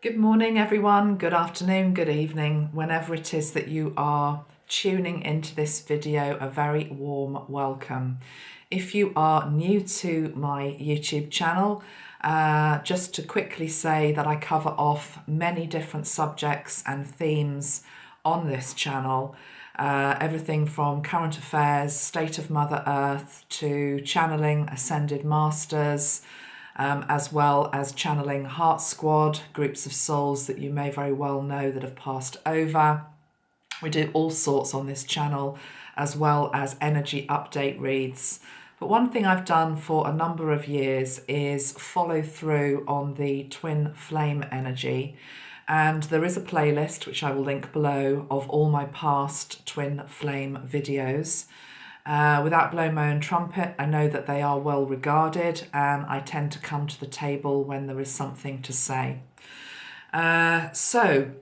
Good morning, everyone. Good afternoon, good evening, whenever it is that you are tuning into this video, a very warm welcome. If you are new to my YouTube channel, just to quickly say that I cover off many different subjects and themes on this channel. Everything from current affairs, state of Mother Earth, to channeling ascended masters, as well as channeling Heart Squad, groups of souls that you may very well know that have passed over. We do all sorts on this channel, as well as energy update reads. But one thing I've done for a number of years is follow through on the twin flame energy. And there is a playlist, which I will link below, of all my past twin flame videos. Without blowing my own trumpet, I know that they are well regarded, and I tend to come to the table when there is something to say. So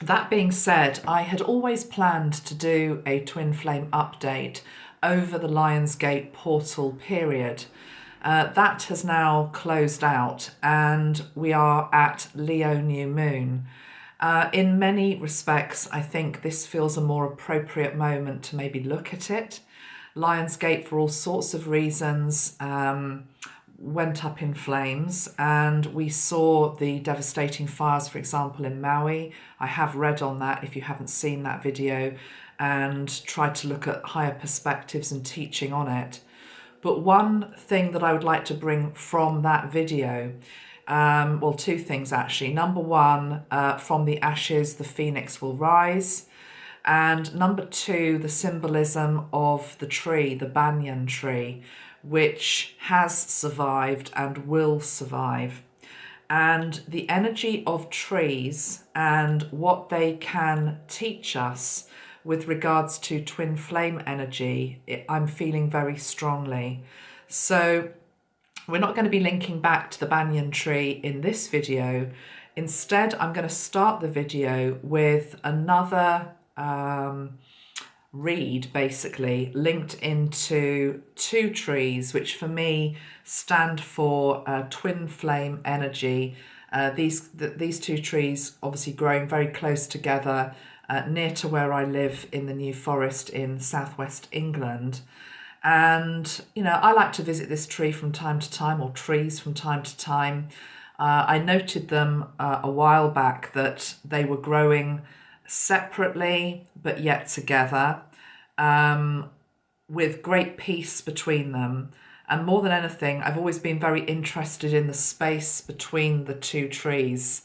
that being said, I had always planned to do a twin flame update over the Lionsgate portal period. That has now closed out, and we are at Leo New Moon. In many respects, I think this feels a more appropriate moment to maybe look at it. Lionsgate, for all sorts of reasons, went up in flames, and we saw the devastating fires, for example, in Maui. I have read on that if you haven't seen that video, and tried to look at higher perspectives and teaching on it. But one thing that I would like to bring from that video, well, two things actually. Number one, from the ashes, the phoenix will rise. And number two, the symbolism of the tree, the banyan tree, which has survived and will survive. And the energy of trees and what they can teach us with regards to twin flame energy, I'm feeling very strongly. So we're not going to be linking back to the banyan tree in this video. Instead, I'm going to start the video with another read, basically linked into two trees, which for me stand for twin flame energy. These two trees obviously growing very close together, near to where I live in the New Forest in southwest England. And, you know, I like to visit this tree from time to time, or trees from time to time. I noted them a while back that they were growing separately but yet together, with great peace between them. And more than anything, I've always been very interested in the space between the two trees,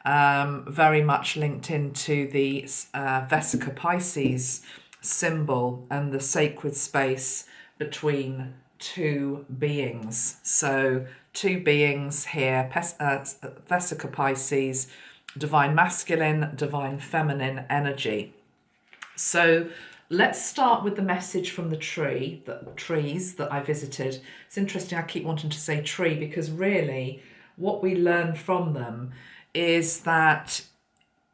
very much linked into the Vesica Pisces symbol and the sacred space between two beings. So two beings here, Vesica Pisces, divine masculine, divine feminine energy. So let's start with the message from the trees that I visited. It's interesting, I keep wanting to say tree, because really what we learn from them is that,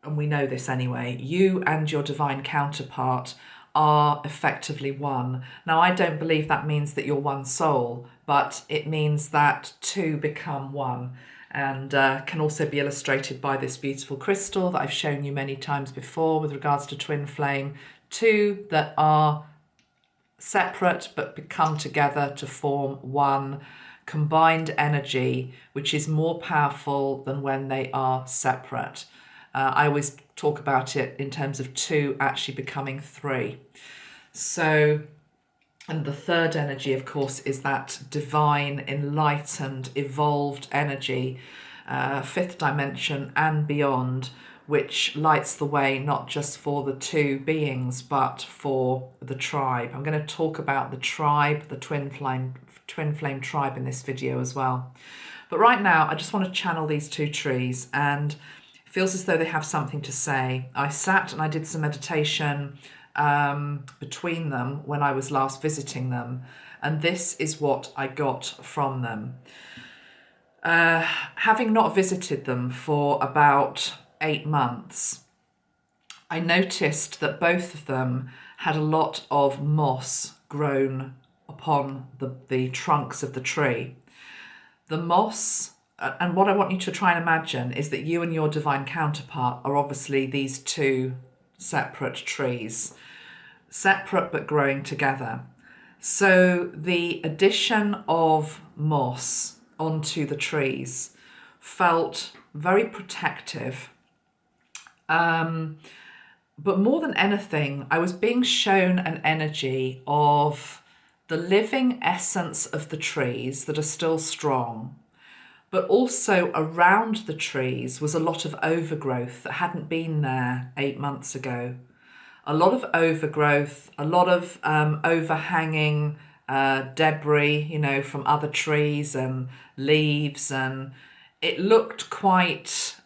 and we know this anyway, you and your divine counterpart are effectively one. Now, I don't believe that means that you're one soul, but it means that two become one. And can also be illustrated by this beautiful crystal that I've shown you many times before with regards to twin flame. Two that are separate but become together to form one combined energy, which is more powerful than when they are separate. I always talk about it in terms of two actually becoming three. So, and the third energy, of course, is that divine, enlightened, evolved energy, fifth dimension and beyond, which lights the way not just for the two beings, but for the tribe. I'm going to talk about the tribe, the twin flame tribe in this video as well. But right now, I just want to channel these two trees, and it feels as though they have something to say. I sat and I did some meditation between them when I was last visiting them, and this is what I got from them. Having not visited them for about 8 months, I noticed that both of them had a lot of moss grown upon the trunks of the tree. The moss and what I want you to try and imagine is that you and your divine counterpart are obviously these two separate trees, separate but growing together. So the addition of moss onto the trees felt very protective. But more than anything, I was being shown an energy of the living essence of the trees that are still strong, but also around the trees was a lot of overgrowth that hadn't been there 8 months ago. A lot of overgrowth, a lot of overhanging debris, you know, from other trees and leaves, and it looked quite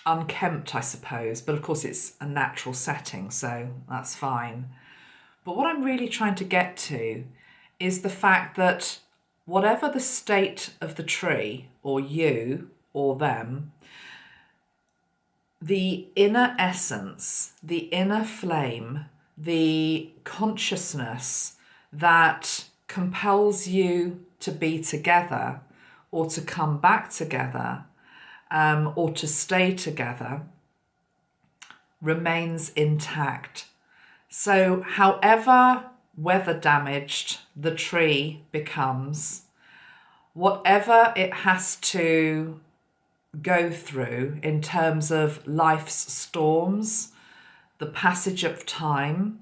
unkempt, I suppose, but of course it's a natural setting, so that's fine. But what I'm really trying to get to is the fact that whatever the state of the tree, or you, or them, the inner essence, the inner flame, the consciousness that compels you to be together or to come back together, or to stay together, remains intact. So however weather damaged the tree becomes, whatever it has to go through in terms of life's storms, the passage of time,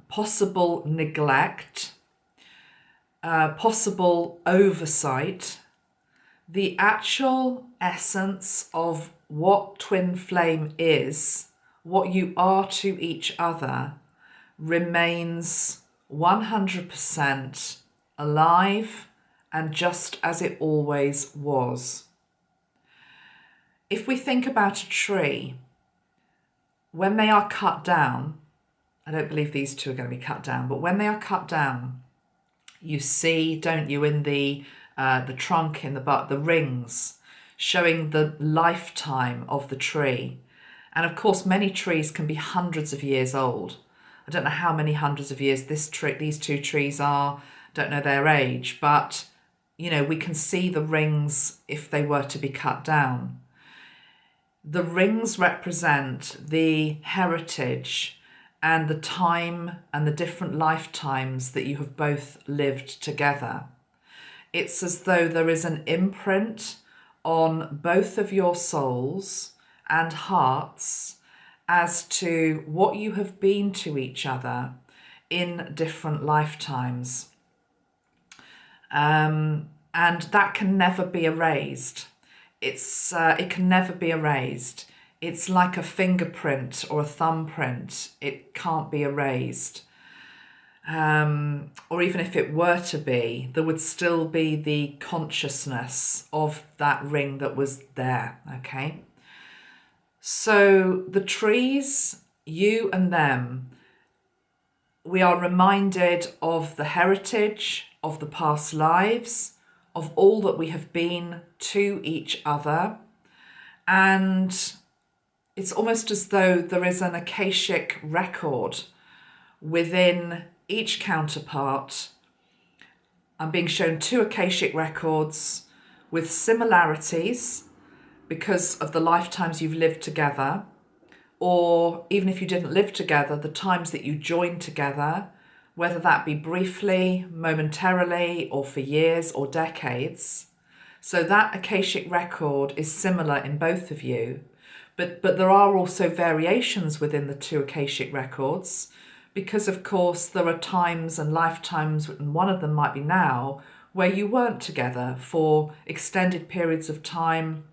possible neglect, possible oversight, the actual essence of what twin flame is, what you are to each other, remains 100% alive and just as it always was. If we think about a tree, when they are cut down, I don't believe these two are going to be cut down, but when they are cut down, you see, don't you, in the trunk, in the butt, the rings showing the lifetime of the tree. And of course, many trees can be hundreds of years old. I don't know how many hundreds of years these two trees are, don't know their age, but you know, we can see the rings if they were to be cut down. The rings represent the heritage and the time and the different lifetimes that you have both lived together. It's as though there is an imprint on both of your souls and hearts as to what you have been to each other in different lifetimes. And that can never be erased. It can never be erased. It's like a fingerprint or a thumbprint. It can't be erased. Or even if it were to be, there would still be the consciousness of that ring that was there, okay? So the trees, you and them, we are reminded of the heritage of the past lives, of all that we have been to each other. And it's almost as though there is an Akashic record within each counterpart. I'm being shown 2 Akashic records with similarities because of the lifetimes you've lived together, or even if you didn't live together, the times that you joined together, whether that be briefly, momentarily, or for years or decades. So that Akashic record is similar in both of you, but there are also variations within the 2 Akashic records, because of course there are times and lifetimes, and one of them might be now, where you weren't together for extended periods of time,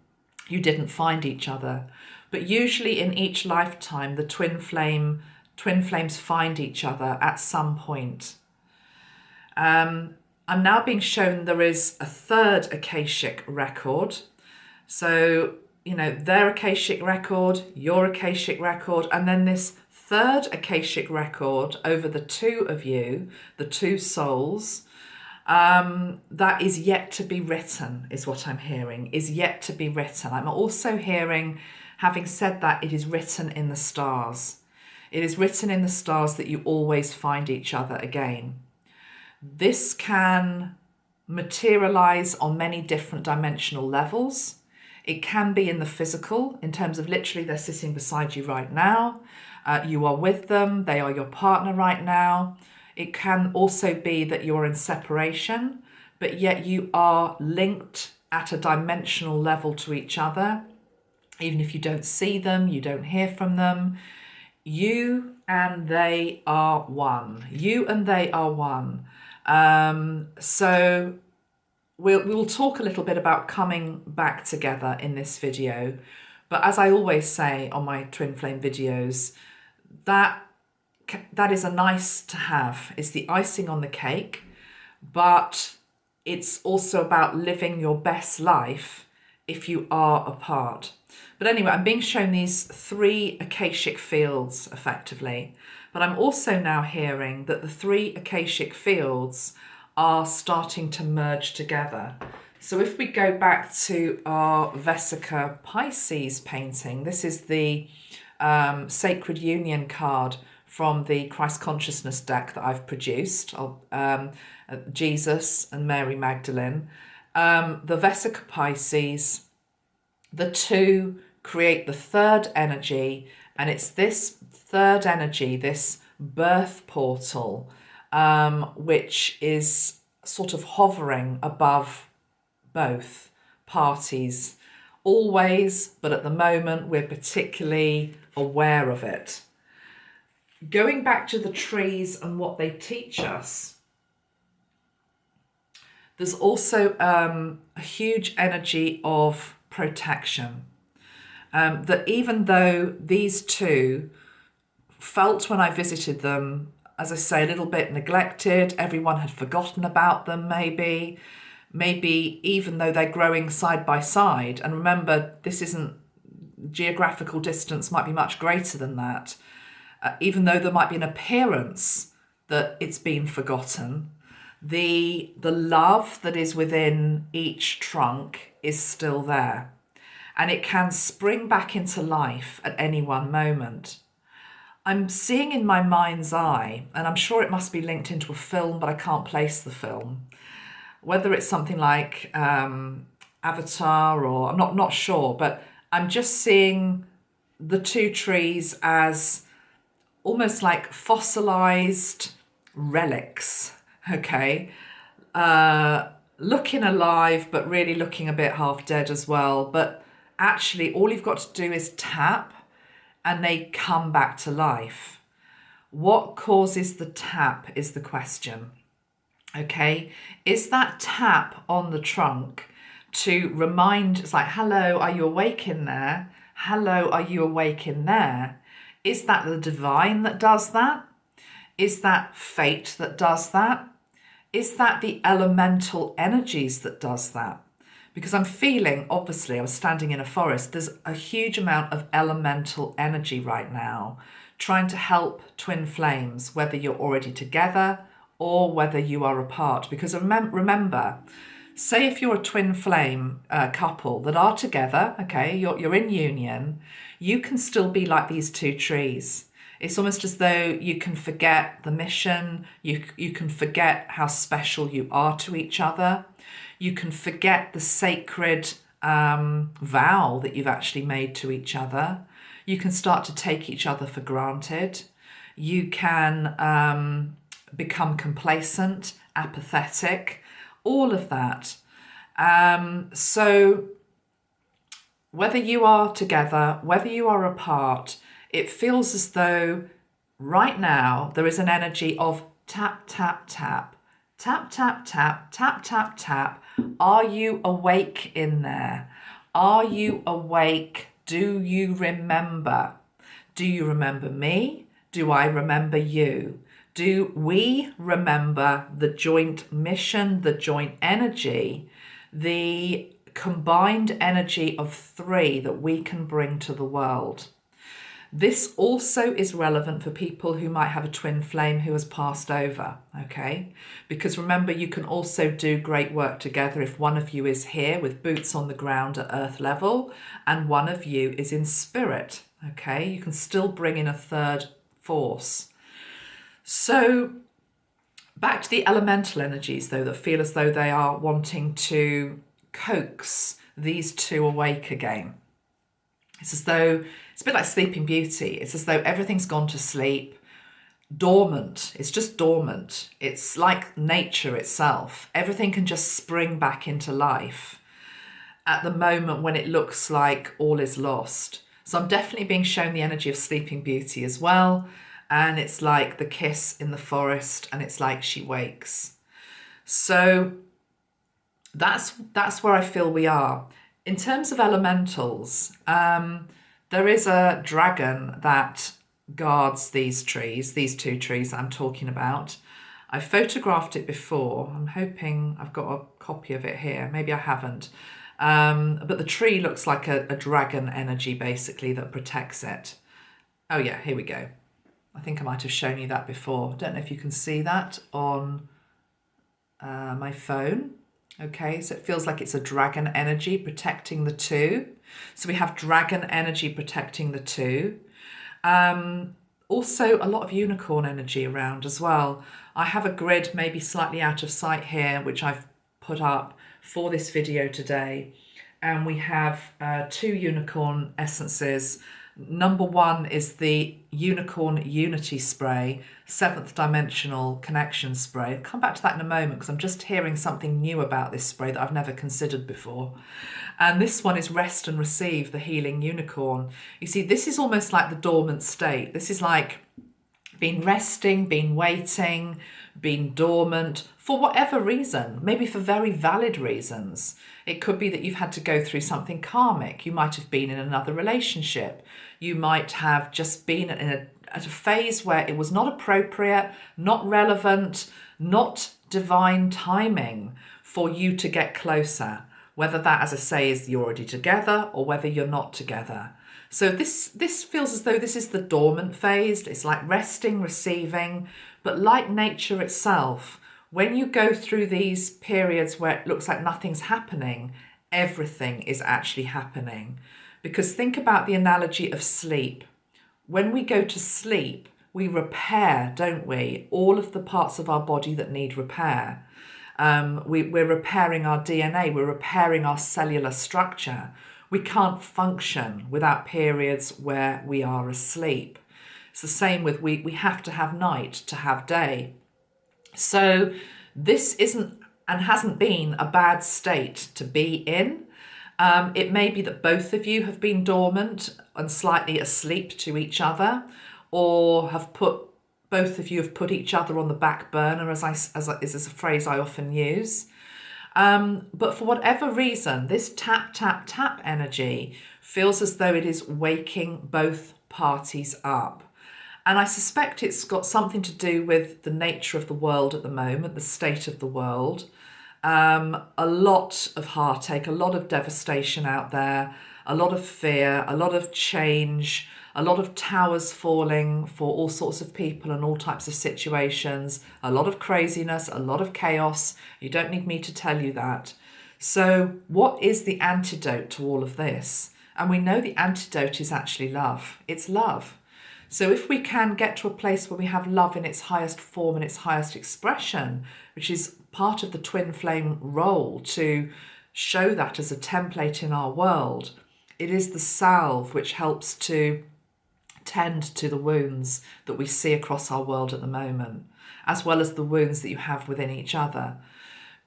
you didn't find each other. But usually in each lifetime, the twin flames find each other at some point. I'm now being shown there is a 3rd Akashic record. So, you know, their Akashic record, your Akashic record, and then this 3rd Akashic record over the 2 of you, the 2 souls, that is yet to be written, is what I'm hearing, is yet to be written. I'm also hearing, having said that, it is written in the stars. It is written in the stars that you always find each other again. This can materialize on many different dimensional levels. It can be in the physical, in terms of literally they're sitting beside you right now. You are with them. They are your partner right now. It can also be that you're in separation, but yet you are linked at a dimensional level to each other. Even if you don't see them, you don't hear from them, you and they are one. You and they are one. So we'll talk a little bit about coming back together in this video. But as I always say on my Twinflame videos, that is a nice to have. It's the icing on the cake, but it's also about living your best life if you are apart. But anyway, I'm being shown these 3 akashic fields effectively, but I'm also now hearing that the 3 akashic fields are starting to merge together. So if we go back to our Vesica Pisces painting, this is the Sacred Union card from the Christ Consciousness deck that I've produced of Jesus and Mary Magdalene. The Vesica Pisces, the 2 create the 3rd energy, and it's this 3rd energy, this birth portal, which is sort of hovering above both parties always, but at the moment we're particularly aware of it. Going back to the trees and what they teach us, there's also a huge energy of protection. That even though these 2 felt when I visited them, as I say, a little bit neglected, everyone had forgotten about them maybe even though they're growing side by side. And remember, this isn't, geographical distance might be much greater than that. Even though there might be an appearance that it's been forgotten, the love that is within each trunk is still there. And it can spring back into life at any one moment. I'm seeing in my mind's eye, and I'm sure it must be linked into a film, but I can't place the film, whether it's something like Avatar or I'm not sure, but I'm just seeing the 2 trees as almost like fossilized relics, okay? Looking alive, but really looking a bit half dead as well. But actually, all you've got to do is tap and they come back to life. What causes the tap is the question, okay? Is that tap on the trunk to remind, it's like, hello, are you awake in there? Hello, are you awake in there? Is that the divine that does that? Is that fate that does that? Is that the elemental energies that does that? Because I'm feeling, obviously, I was standing in a forest, there's a huge amount of elemental energy right now trying to help twin flames, whether you're already together or whether you are apart. Because remember, say if you're a twin flame couple that are together, okay, you're in union, you can still be like these 2 trees. It's almost as though you can forget the mission, you can forget how special you are to each other, you can forget the sacred vow that you've actually made to each other. You can start to take each other for granted. You can become complacent, apathetic, all of that. So whether you are together, whether you are apart, it feels as though right now there is an energy of tap, tap, tap, tap, tap, tap, tap, tap, tap. Are you awake in there? Are you awake? Do you remember? Do you remember me? Do I remember you? Do we remember the joint mission, the joint energy, the combined energy of 3 that we can bring to the world? This also is relevant for people who might have a twin flame who has passed over, okay? Because remember, you can also do great work together if one of you is here with boots on the ground at earth level and one of you is in spirit, okay? You can still bring in a 3rd force. So Back to the elemental energies, though, that feel as though they are wanting to coax these two awake again. It's as though, it's a bit like Sleeping Beauty. It's as though everything's gone to sleep, dormant. It's just dormant. It's like nature itself. Everything can just spring back into life at the moment when it looks like all is lost. So I'm definitely being shown the energy of Sleeping Beauty as well. And it's like the kiss in the forest, and it's like she wakes. So that's where I feel we are. In terms of elementals, there is a dragon that guards these two trees that I'm talking about. I photographed it before. I'm hoping I've got a copy of it here. Maybe I haven't. But the tree looks like a dragon energy, basically, that protects it. Oh yeah, here we go. I think I might have shown you that before. Don't know if you can see that on my phone. Okay, so it feels like it's a dragon energy protecting the two. So we have dragon energy protecting the two. Also a lot of unicorn energy around as well. I have a grid maybe slightly out of sight here, which I've put up for this video today. And we have 2 unicorn essences. Number 1 is the Unicorn Unity Spray, 7th Dimensional Connection Spray. I'll come back to that in a moment because I'm just hearing something new about this spray that I've never considered before. And this one is Rest and Receive, the Healing Unicorn. You see, this is almost like the dormant state. This is like been resting, been waiting, been dormant for whatever reason, maybe for very valid reasons. It could be that you've had to go through something karmic. You might have been in another relationship. You might have just been at a phase where it was not appropriate, not relevant, not divine timing for you to get closer. Whether that, as I say, is you're already together or whether you're not together. So this feels as though this is the dormant phase. It's like resting, receiving, but like nature itself, when you go through these periods where it looks like nothing's happening, everything is actually happening. Because think about the analogy of sleep. When we go to sleep, we repair, don't we? All of the parts of our body that need repair. We're repairing our DNA, we're repairing our cellular structure. We can't function without periods where we are asleep. It's the same with we have to have night to have day. So this isn't and hasn't been a bad state to be in. It may be that both of you have been dormant and slightly asleep to each other, or both of you have put each other on the back burner, as is a phrase I often use. But for whatever reason, this tap, tap, tap energy feels as though it is waking both parties up. And I suspect it's got something to do with the nature of the world at the moment, the state of the world. A lot of heartache, a lot of devastation out there, a lot of fear, a lot of change, a lot of towers falling for all sorts of people and all types of situations, a lot of craziness, a lot of chaos. You don't need me to tell you that. So what is the antidote to all of this? And we know the antidote is actually love. It's love. So if we can get to a place where we have love in its highest form and its highest expression, which is part of the twin flame role to show that as a template in our world, it is the salve which helps to tend to the wounds that we see across our world at the moment, as well as the wounds that you have within each other.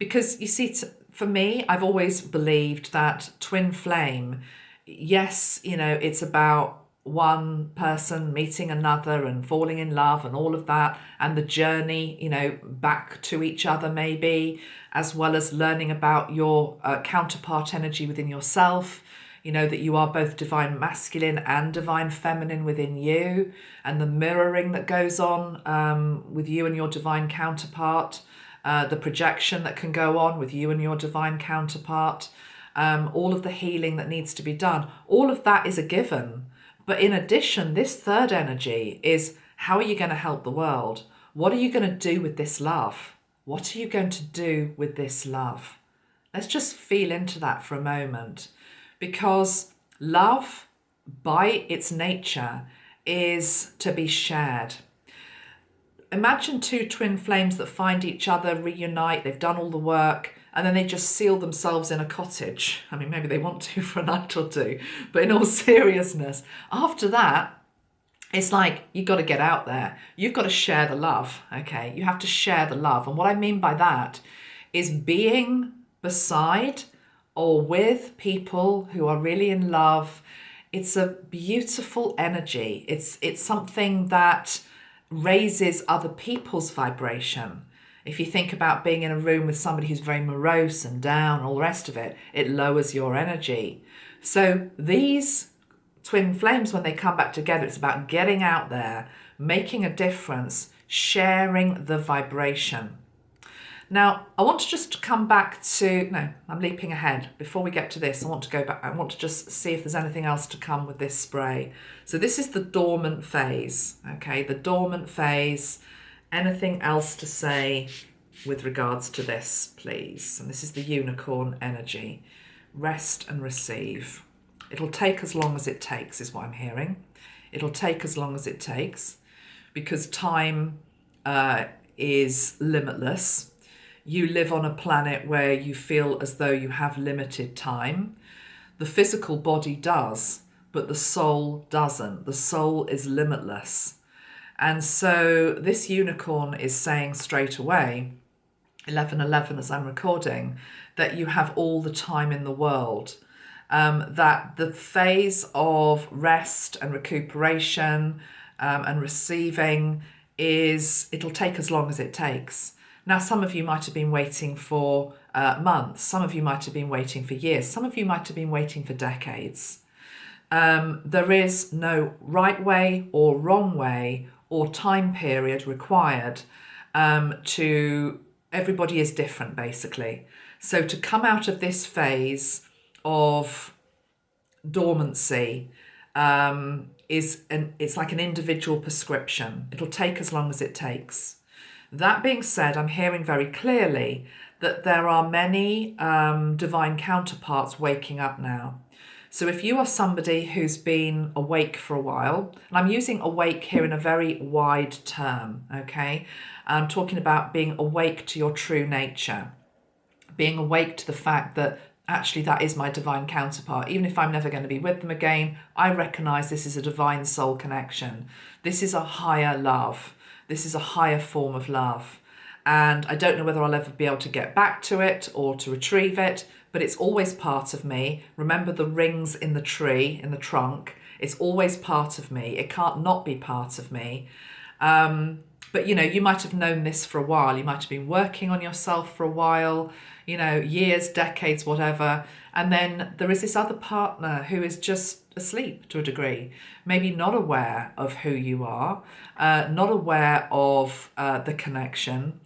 Because you see, for me, I've always believed that twin flame, yes, it's about one person meeting another and falling in love and all of that, and the journey, back to each other maybe, as well as learning about your counterpart energy within yourself, that you are both divine masculine and divine feminine within you, and the mirroring that goes on with you and your divine counterpart, the projection that can go on with you and your divine counterpart, all of the healing that needs to be done. All of that is a given. But in addition, this third energy is, how are you going to help the world? What are you going to do with this love? What are you going to do with this love? Let's just feel into that for a moment. Because love, by its nature, is to be shared. imagine two twin flames that find each other, reunite, they've done all the work, and then they just seal themselves in a cottage. I mean, maybe they want to for a night or two, but in all seriousness, after that, it's like, you've got to get out there. You've got to share the love, okay? You have to share the love. And what I mean by that is being beside or with people who are really in love. It's a beautiful energy. It's something that raises other people's vibration. If you think about being in a room with somebody who's very morose and down, all the rest of it, it lowers your energy. So these twin flames, when they come back together, it's about getting out there, making a difference, sharing the vibration. Now, I want to just come back to, no, I'm leaping ahead. Before we get to this, I want to go back. I want to just see if there's anything else to come with this spray. So this is the dormant phase, okay? The dormant phase. Anything else to say with regards to this, please? And this is the unicorn energy. Rest and receive. It'll take as long as it takes, is what I'm hearing. It'll take as long as it takes, because time is limitless. You live on a planet where you feel as though you have limited time. The physical body does, but the soul doesn't. The soul is limitless. And so this unicorn is saying straight away, 11:11 as I'm recording, that you have all the time in the world. That the phase of rest and recuperation and receiving it'll take as long as it takes. Now, some of you might have been waiting for months. Some of you might have been waiting for years. Some of you might have been waiting for decades. There is no right way or wrong way or time period required everybody is different, basically. So to come out of this phase of dormancy it's like an individual prescription. It'll take as long as it takes. That being said, I'm hearing very clearly that there are many divine counterparts waking up now. So if you are somebody who's been awake for a while, and I'm using awake here in a very wide term, okay? I'm talking about being awake to your true nature, being awake to the fact that actually that is my divine counterpart. Even if I'm never going to be with them again, I recognize this is a divine soul connection. This is a higher love. This is a higher form of love. And I don't know whether I'll ever be able to get back to it or to retrieve it, but it's always part of me. Remember the rings in the tree, in the trunk. It's always part of me. It can't not be part of me. But, you know, you might have known this for a while. You might have been working on yourself for a while, you know, years, decades, whatever. And then there is this other partner who is just asleep to a degree, maybe not aware of who you are, not aware of the connection.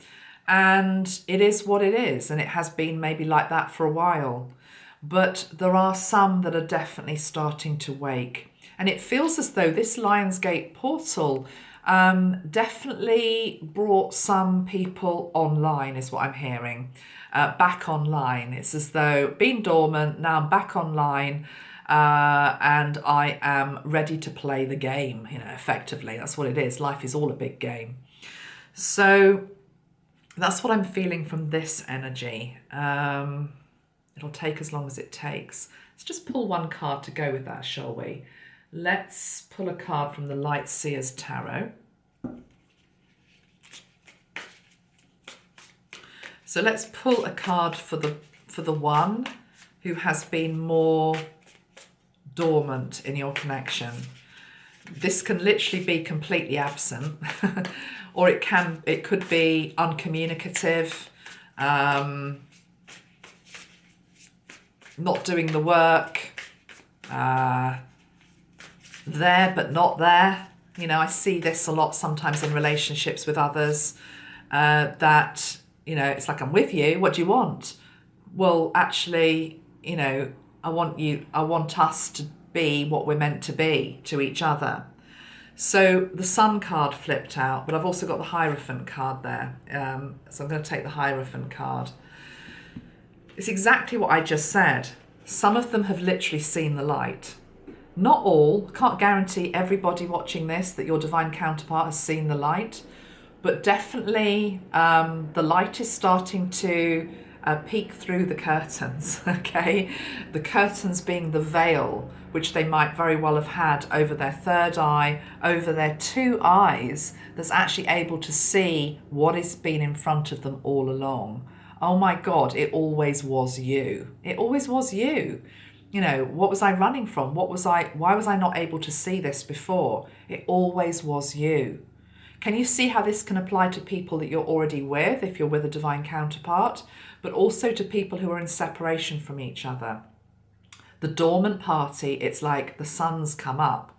And it is what it is. And it has been maybe like that for a while. But there are some that are definitely starting to wake. And it feels as though this Lionsgate portal definitely brought some people online, is what I'm hearing. Back online. It's as though been dormant, now I'm back online, and I am ready to play the game, you know, effectively. That's what it is. Life is all a big game. So that's what I'm feeling from this energy. It'll take as long as it takes. Let's just pull one card to go with that, shall we? Let's pull a card from the Light Seers Tarot. So let's pull a card for the one who has been more dormant in your connection. This can literally be completely absent, or it could be uncommunicative, not doing the work, there but not there. You know, I see this a lot sometimes in relationships with others, that, you know, it's like, I'm with you, what do you want? Well, actually, you know, I want us to be what we're meant to be to each other. So the Sun card flipped out, but I've also got the Hierophant card there. So I'm going to take the Hierophant card. It's exactly what I just said. Some of them have literally seen the light. Not all. Can't guarantee everybody watching this that your divine counterpart has seen the light, but definitely the light is starting to peek through the curtains, okay? The curtains being the veil, which they might very well have had over their third eye, over their two eyes, that's actually able to see what has been in front of them all along. Oh my God, it always was you. It always was you. You know, what was I running from? Why was I not able to see this before? It always was you. Can you see how this can apply to people that you're already with, if you're with a divine counterpart, but also to people who are in separation from each other? The dormant party, it's like the sun's come up,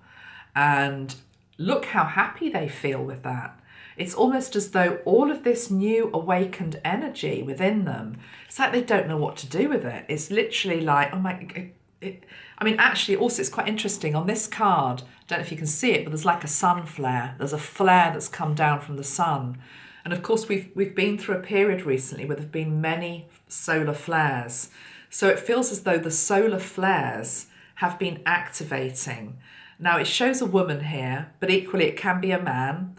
and look how happy they feel with that. It's almost as though all of this new awakened energy within them, it's like they don't know what to do with it. It's literally like, oh my, I mean, actually, also, it's quite interesting. On this card, I don't know if you can see it, but there's like a sun flare. There's a flare that's come down from the sun. And of course, we've been through a period recently where there have been many solar flares. So it feels as though the solar flares have been activating. Now, it shows a woman here, but equally it can be a man,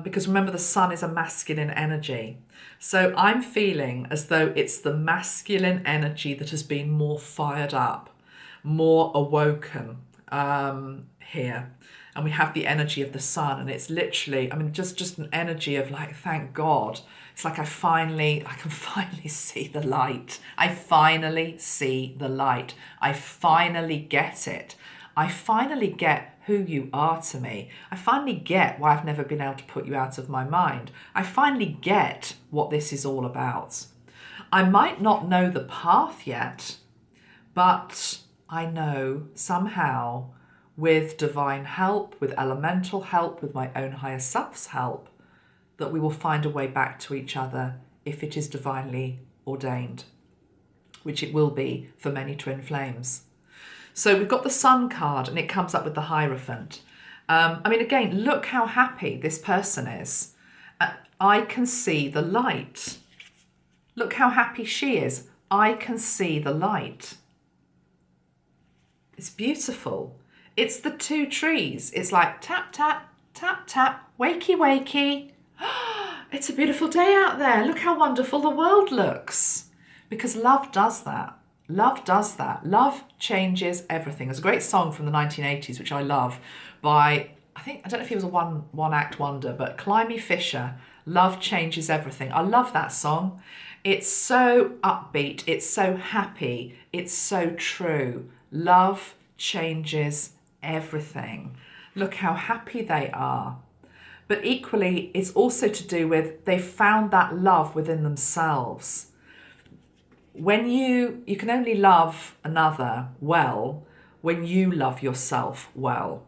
because remember, the sun is a masculine energy. So I'm feeling as though it's the masculine energy that has been more fired up, more awoken here. And we have the energy of the sun, and it's literally, I mean, just an energy of like, thank God. It's like I can finally see the light. I finally see the light. I finally get it. I finally get who you are to me. I finally get why I've never been able to put you out of my mind. I finally get what this is all about. I might not know the path yet, but I know somehow, with divine help, with elemental help, with my own higher self's help, that we will find a way back to each other if it is divinely ordained, which it will be for many twin flames. So we've got the Sun card, and it comes up with the Hierophant. I mean, again, look how happy this person is. I can see the light. Look how happy she is. I can see the light. It's beautiful. It's the two trees. It's like tap, tap, tap, tap, wakey, wakey. It's a beautiful day out there. Look how wonderful the world looks. Because love does that. Love does that. Love changes everything. There's a great song from the 1980s, which I love, by, I don't know if he was a one-act wonder, but Climby Fisher, Love Changes Everything. I love that song. It's so upbeat. It's so happy. It's so true. Love changes everything. Look how happy they are. But equally, it's also to do with they found that love within themselves. When you can only love another well when you love yourself well.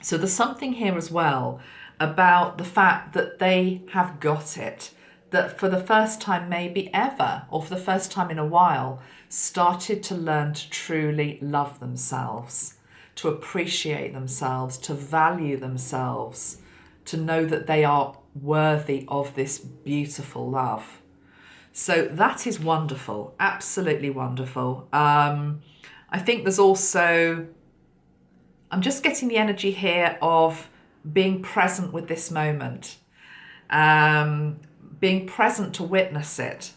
So there's something here as well about the fact that they have got it, that for the first time maybe ever, or for the first time in a while, started to learn to truly love themselves, to appreciate themselves, to value themselves, to know that they are worthy of this beautiful love. So that is wonderful, absolutely wonderful. I think there's also, I'm just getting the energy here of being present with this moment, being present to witness it,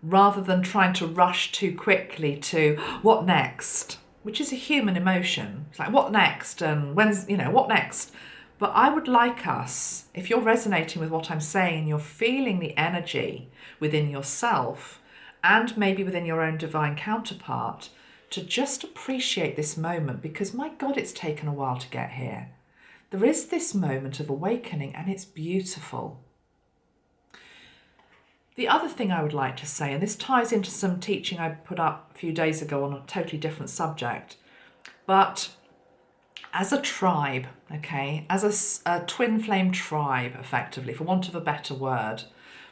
rather than trying to rush too quickly to what next, which is a human emotion. It's like, what next? And when's, what next? But I would like us, if you're resonating with what I'm saying, you're feeling the energy within yourself and maybe within your own divine counterpart, to just appreciate this moment, because my God, it's taken a while to get here. There is this moment of awakening, and it's beautiful. The other thing I would like to say, and this ties into some teaching I put up a few days ago on a totally different subject, but as a tribe, okay, as a twin flame tribe, effectively, for want of a better word,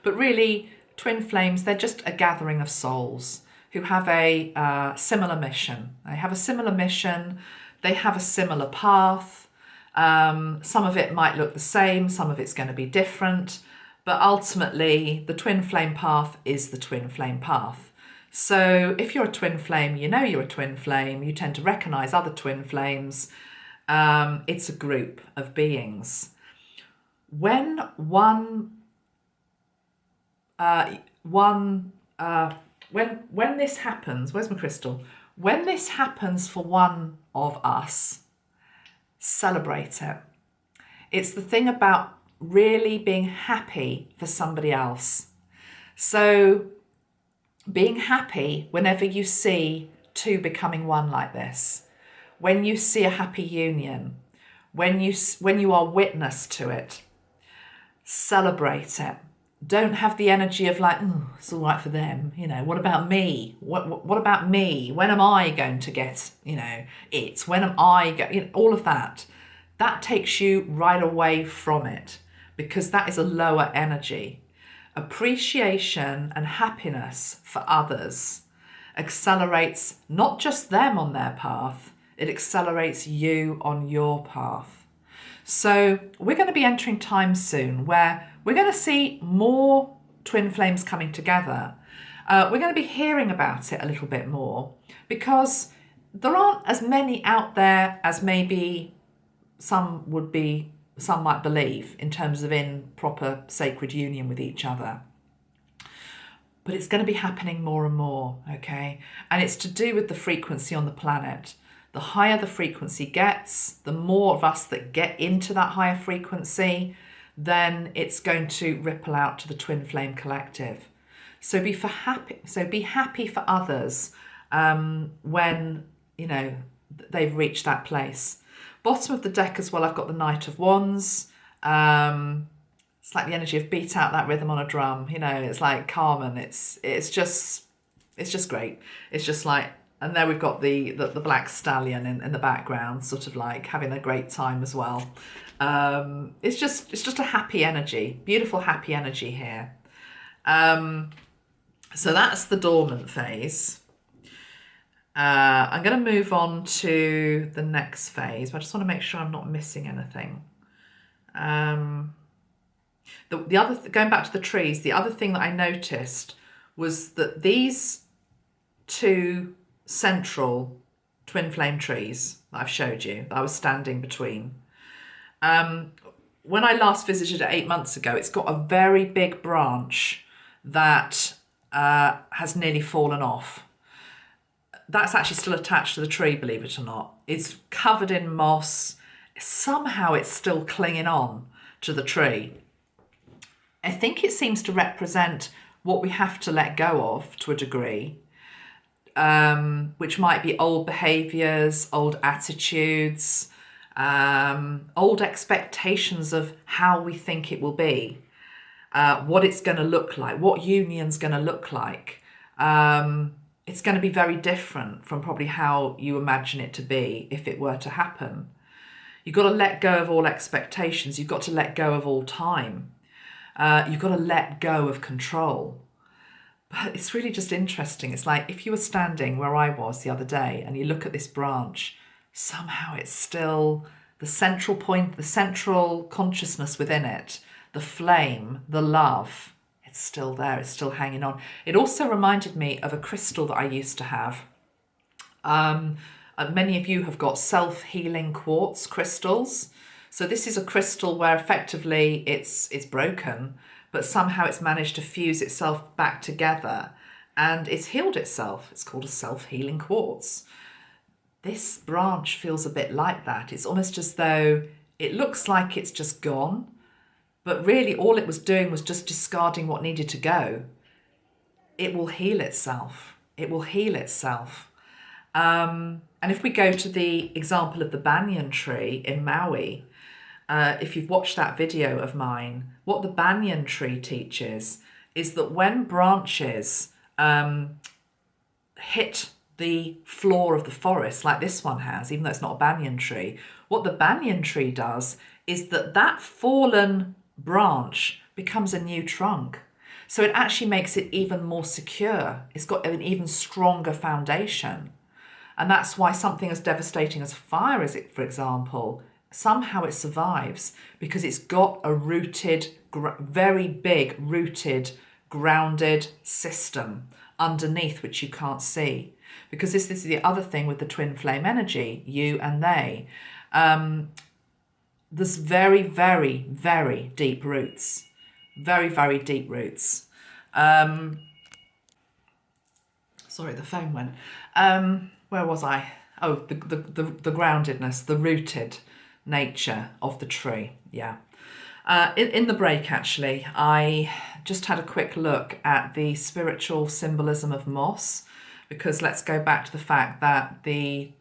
but really twin flames, they're just a gathering of souls who have a similar mission. They have a similar mission, they have a similar path. Some of it might look the same, some of it's going to be different, but ultimately the twin flame path is the twin flame path. So if you're a twin flame, you know you're a twin flame, you tend to recognize other twin flames. It's a group of beings. when one when this happens, where's my crystal? When this happens for one of us, celebrate it. It's the thing about really being happy for somebody else. So being happy whenever you see two becoming one like this, when you see a happy union, when you are witness to it, celebrate it. Don't have the energy of like, oh, it's all right for them. You know, what about me? What about me? When am I going to get, it? When am I going, all of that. That takes you right away from it because that is a lower energy. Appreciation and happiness for others accelerates not just them on their path, it accelerates you on your path. So we're going to be entering times soon where we're going to see more twin flames coming together. We're going to be hearing about it a little bit more because there aren't as many out there as maybe some might believe in terms of in proper sacred union with each other. But it's going to be happening more and more, okay? And it's to do with the frequency on the planet. The higher the frequency gets, the more of us that get into that higher frequency, then it's going to ripple out to the twin flame collective. So be happy for others when they've reached that place. Bottom of the deck as well, I've got the Knight of Wands. It's like the energy of beat out that rhythm on a drum. It's like Carmen. It's just great. It's just like, and there we've got the black stallion in the background, sort of like having a great time as well. It's just a happy energy, beautiful happy energy here. So that's the dormant phase. I'm going to move on to the next phase, but I just want to make sure I'm not missing anything. The other going back to the trees, the other thing that I noticed was that these two central twin flame trees that I've showed you, that I was standing between, when I last visited it 8 months ago, it's got a very big branch that has nearly fallen off. That's actually still attached to the tree, believe it or not. It's covered in moss. Somehow it's still clinging on to the tree. I think it seems to represent what we have to let go of to a degree, which might be old behaviours, old attitudes, old expectations of how we think it will be, what it's going to look like, what union's going to look like. It's going to be very different from probably how you imagine it to be if it were to happen. You've got to let go of all expectations. You've got to let go of all time. You've got to let go of control. But it's really just interesting. It's like if you were standing where I was the other day and you look at this branch, somehow it's still the central point, the central consciousness within it, the flame, the love. It's still there. It's still hanging on. It also reminded me of a crystal that I used to have. Many of you have got self-healing quartz crystals. So this is a crystal where effectively it's broken, but somehow it's managed to fuse itself back together and it's healed itself. It's called a self-healing quartz. This branch feels a bit like that. It's almost as though it looks like it's just gone, but really all it was doing was just discarding what needed to go. It will heal itself. It will heal itself. And if we go to the example of the banyan tree in Maui, if you've watched that video of mine, what the banyan tree teaches is that when branches hit the floor of the forest, like this one has, even though it's not a banyan tree, what the banyan tree does is that fallen branch becomes a new trunk. So it actually makes it even more secure. It's got an even stronger foundation. And that's why something as devastating as fire, for example, somehow it survives because it's got a rooted, very big rooted, grounded system underneath which you can't see. Because this is the other thing with the twin flame energy, you and they. there's very, very, very deep roots. Very, very deep roots. Sorry, the phone went. Where was I? Oh, the groundedness, the rooted nature of the tree. Yeah. In the break, actually, I just had a quick look at the spiritual symbolism of moss, because let's go back to the fact that the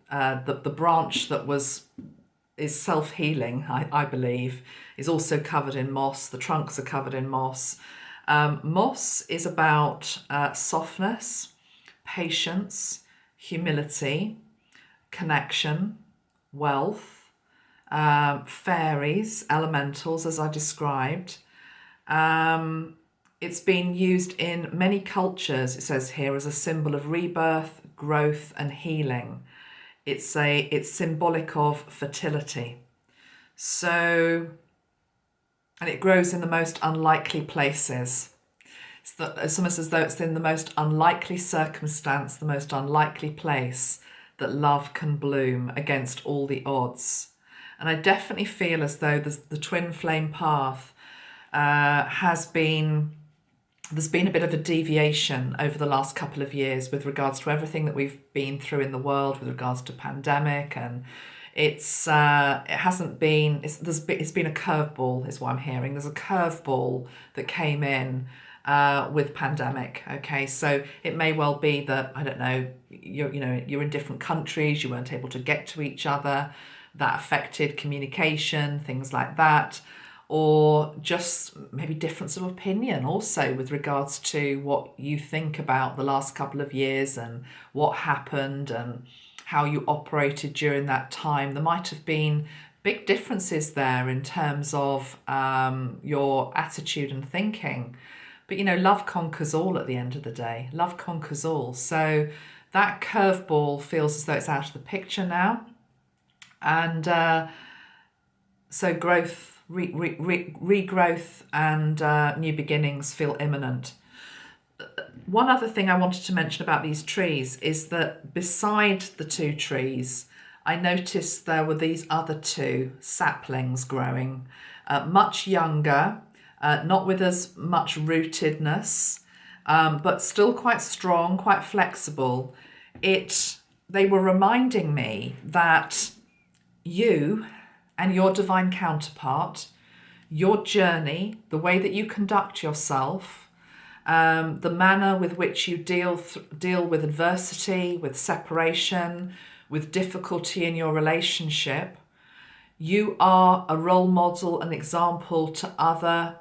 branch that is self-healing, I believe, is also covered in moss. The trunks are covered in moss. Moss is about softness, patience, humility, connection, wealth, fairies, elementals, as I described. It's been used in many cultures, it says here, as a symbol of rebirth, growth, and healing. It's symbolic of fertility. So, and it grows in the most unlikely places. It's almost as though it's in the most unlikely circumstance, the most unlikely place that love can bloom against all the odds. And I definitely feel as though the twin flame path there's been a bit of a deviation over the last couple of years with regards to everything that we've been through in the world with regards to pandemic, and it's been a curveball is what I'm hearing. There's a curveball that came in with pandemic. Okay, so it may well be that, I don't know, you're in different countries, you weren't able to get to each other, that affected communication, things like that, or just maybe difference of opinion also with regards to what you think about the last couple of years and what happened and how you operated during that time. There might have been big differences there in terms of your attitude and thinking. But, love conquers all at the end of the day. Love conquers all. So that curveball feels as though it's out of the picture now. And so growth, regrowth and new beginnings feel imminent. One other thing I wanted to mention about these trees is that beside the two trees, I noticed there were these other two saplings growing, much younger, not with as much rootedness, but still quite strong, quite flexible. They were reminding me that you and your divine counterpart, your journey, the way that you conduct yourself, the manner with which you deal with adversity, with separation, with difficulty in your relationship, you are a role model, an example to other,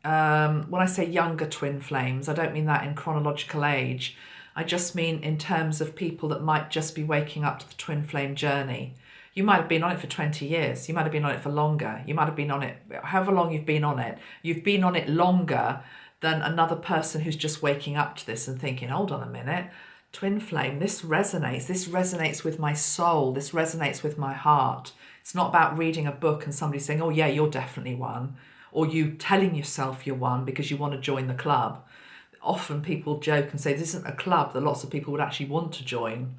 when I say younger twin flames, I don't mean that in chronological age. I just mean in terms of people that might just be waking up to the twin flame journey. You might have been on it for 20 years. You might have been on it for longer. You might have been on it, however long you've been on it. You've been on it longer than another person who's just waking up to this and thinking, hold on a minute, twin flame, this resonates with my soul. This resonates with my heart. It's not about reading a book and somebody saying, oh yeah, you're definitely one. Or you telling yourself you're one because you want to join the club. Often people joke and say this isn't a club that lots of people would actually want to join,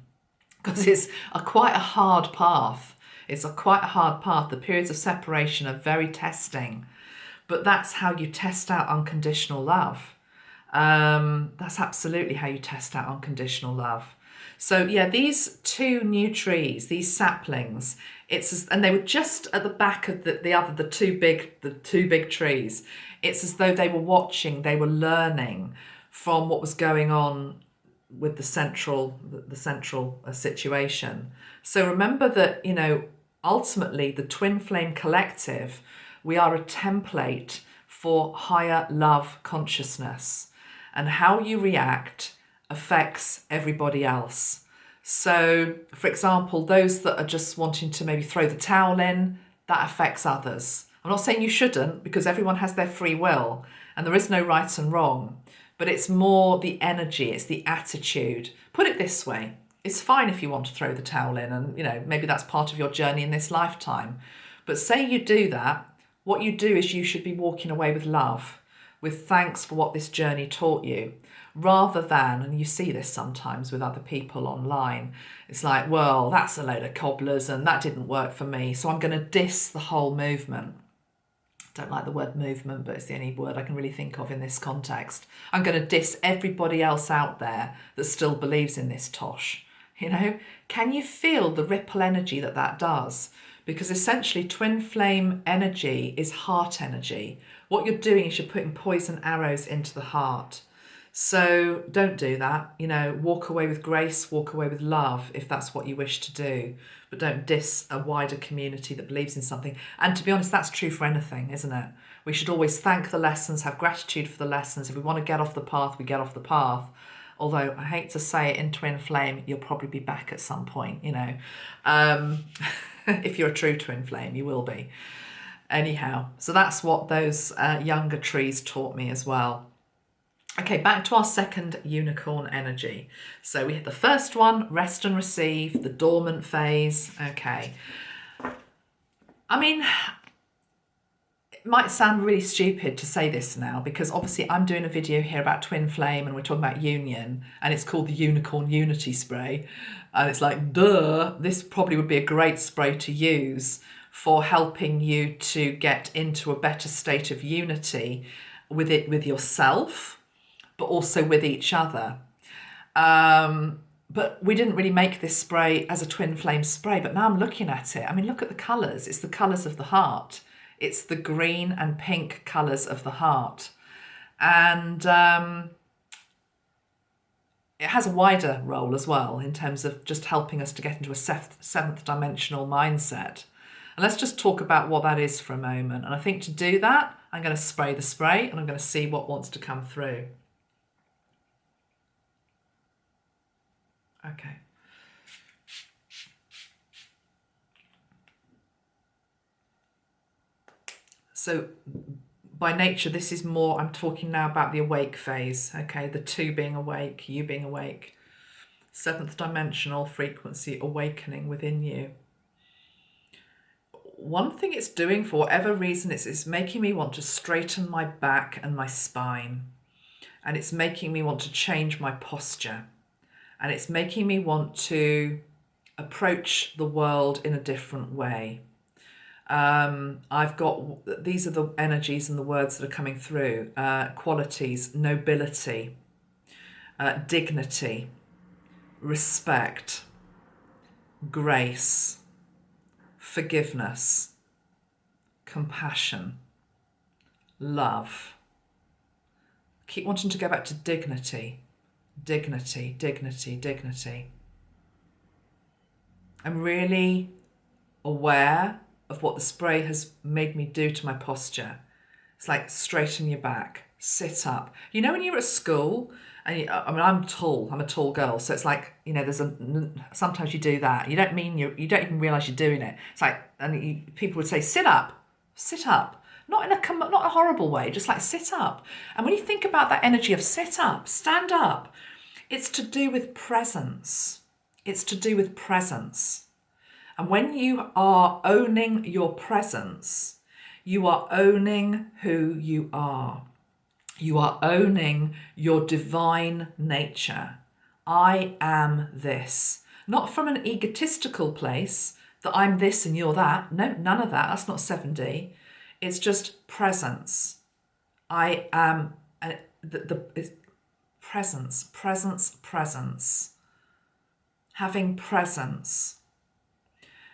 because it's quite a hard path. It's quite a hard path. The periods of separation are very testing, but that's how you test out unconditional love. That's absolutely how you test out unconditional love. So yeah, these two new trees, these saplings, and they were just at the back of the two big trees. It's as though they were watching, they were learning from what was going on with the central situation. So remember that, ultimately the Twin Flame Collective, we are a template for higher love consciousness, and how you react affects everybody else. So, for example, those that are just wanting to maybe throw the towel in, that affects others. I'm not saying you shouldn't, because everyone has their free will and there is no right and wrong, but it's more the energy, it's the attitude. Put it this way, it's fine if you want to throw the towel in and, maybe that's part of your journey in this lifetime. But say you do that, what you do is you should be walking away with love. with thanks for what this journey taught you, rather than, and you see this sometimes with other people online, it's like, well, that's a load of cobblers and that didn't work for me, so I'm going to diss the whole movement. Don't like the word movement, but it's the only word I can really think of in this context. I'm going to diss everybody else out there that still believes in this tosh. You know, can you feel the ripple energy that that does? Because essentially twin flame energy is heart energy. What you're doing is you're putting poison arrows into the heart. So don't do that. You know, walk away with grace, walk away with love if that's what you wish to do. But don't diss a wider community that believes in something. And to be honest, that's true for anything, isn't it? We should always thank the lessons, have gratitude for the lessons. If we want to get off the path, we get off the path. Although I hate to say it, in twin flame, you'll probably be back at some point, you know. If you're a true twin flame, you will be. Anyhow, so that's what those younger trees taught me as well. Okay, back to our second unicorn energy. So we hit the first one, rest and receive, the dormant phase. Okay. I mean, it might sound really stupid to say this now, because obviously I'm doing a video here about twin flame and we're talking about union, and it's called the Unicorn Unity Spray. And it's like, duh, this probably would be a great spray to use for helping you to get into a better state of unity with yourself, but also with each other. But we didn't really make this spray as a twin flame spray, but now I'm looking at it. I mean, look at the colours. It's the colours of the heart. It's the green and pink colours of the heart. And it has a wider role as well in terms of just helping us to get into a seventh dimensional mindset. And let's just talk about what that is for a moment. And I think to do that, I'm going to spray the spray and I'm going to see what wants to come through. Okay. So by nature, this is more, I'm talking now about the awake phase, okay? The two being awake, you being awake. Seventh dimensional frequency awakening within you. One thing it's doing, for whatever reason, it's making me want to straighten my back and my spine. And it's making me want to change my posture. And it's making me want to approach the world in a different way. I've got, these are the energies and the words that are coming through. Qualities, nobility, dignity, respect, grace, forgiveness, compassion, love. Keep wanting to go back to dignity. Dignity, dignity, dignity. I'm really aware of what the spray has made me do to my posture. It's like straighten your back, sit up. You know when you're at school, and I'm tall, I'm a tall girl, so it's like, you know, sometimes you do that. You don't even realise you're doing it. It's like, and people would say, sit up. Not in a horrible way, just like sit up. And when you think about that energy of sit up, stand up, it's to do with presence. It's to do with presence. And when you are owning your presence, you are owning who you are. You are owning your divine nature. I am this. Not from an egotistical place that I'm this and you're that. No, none of that. That's not 7D. It's just presence. I am presence. Having presence.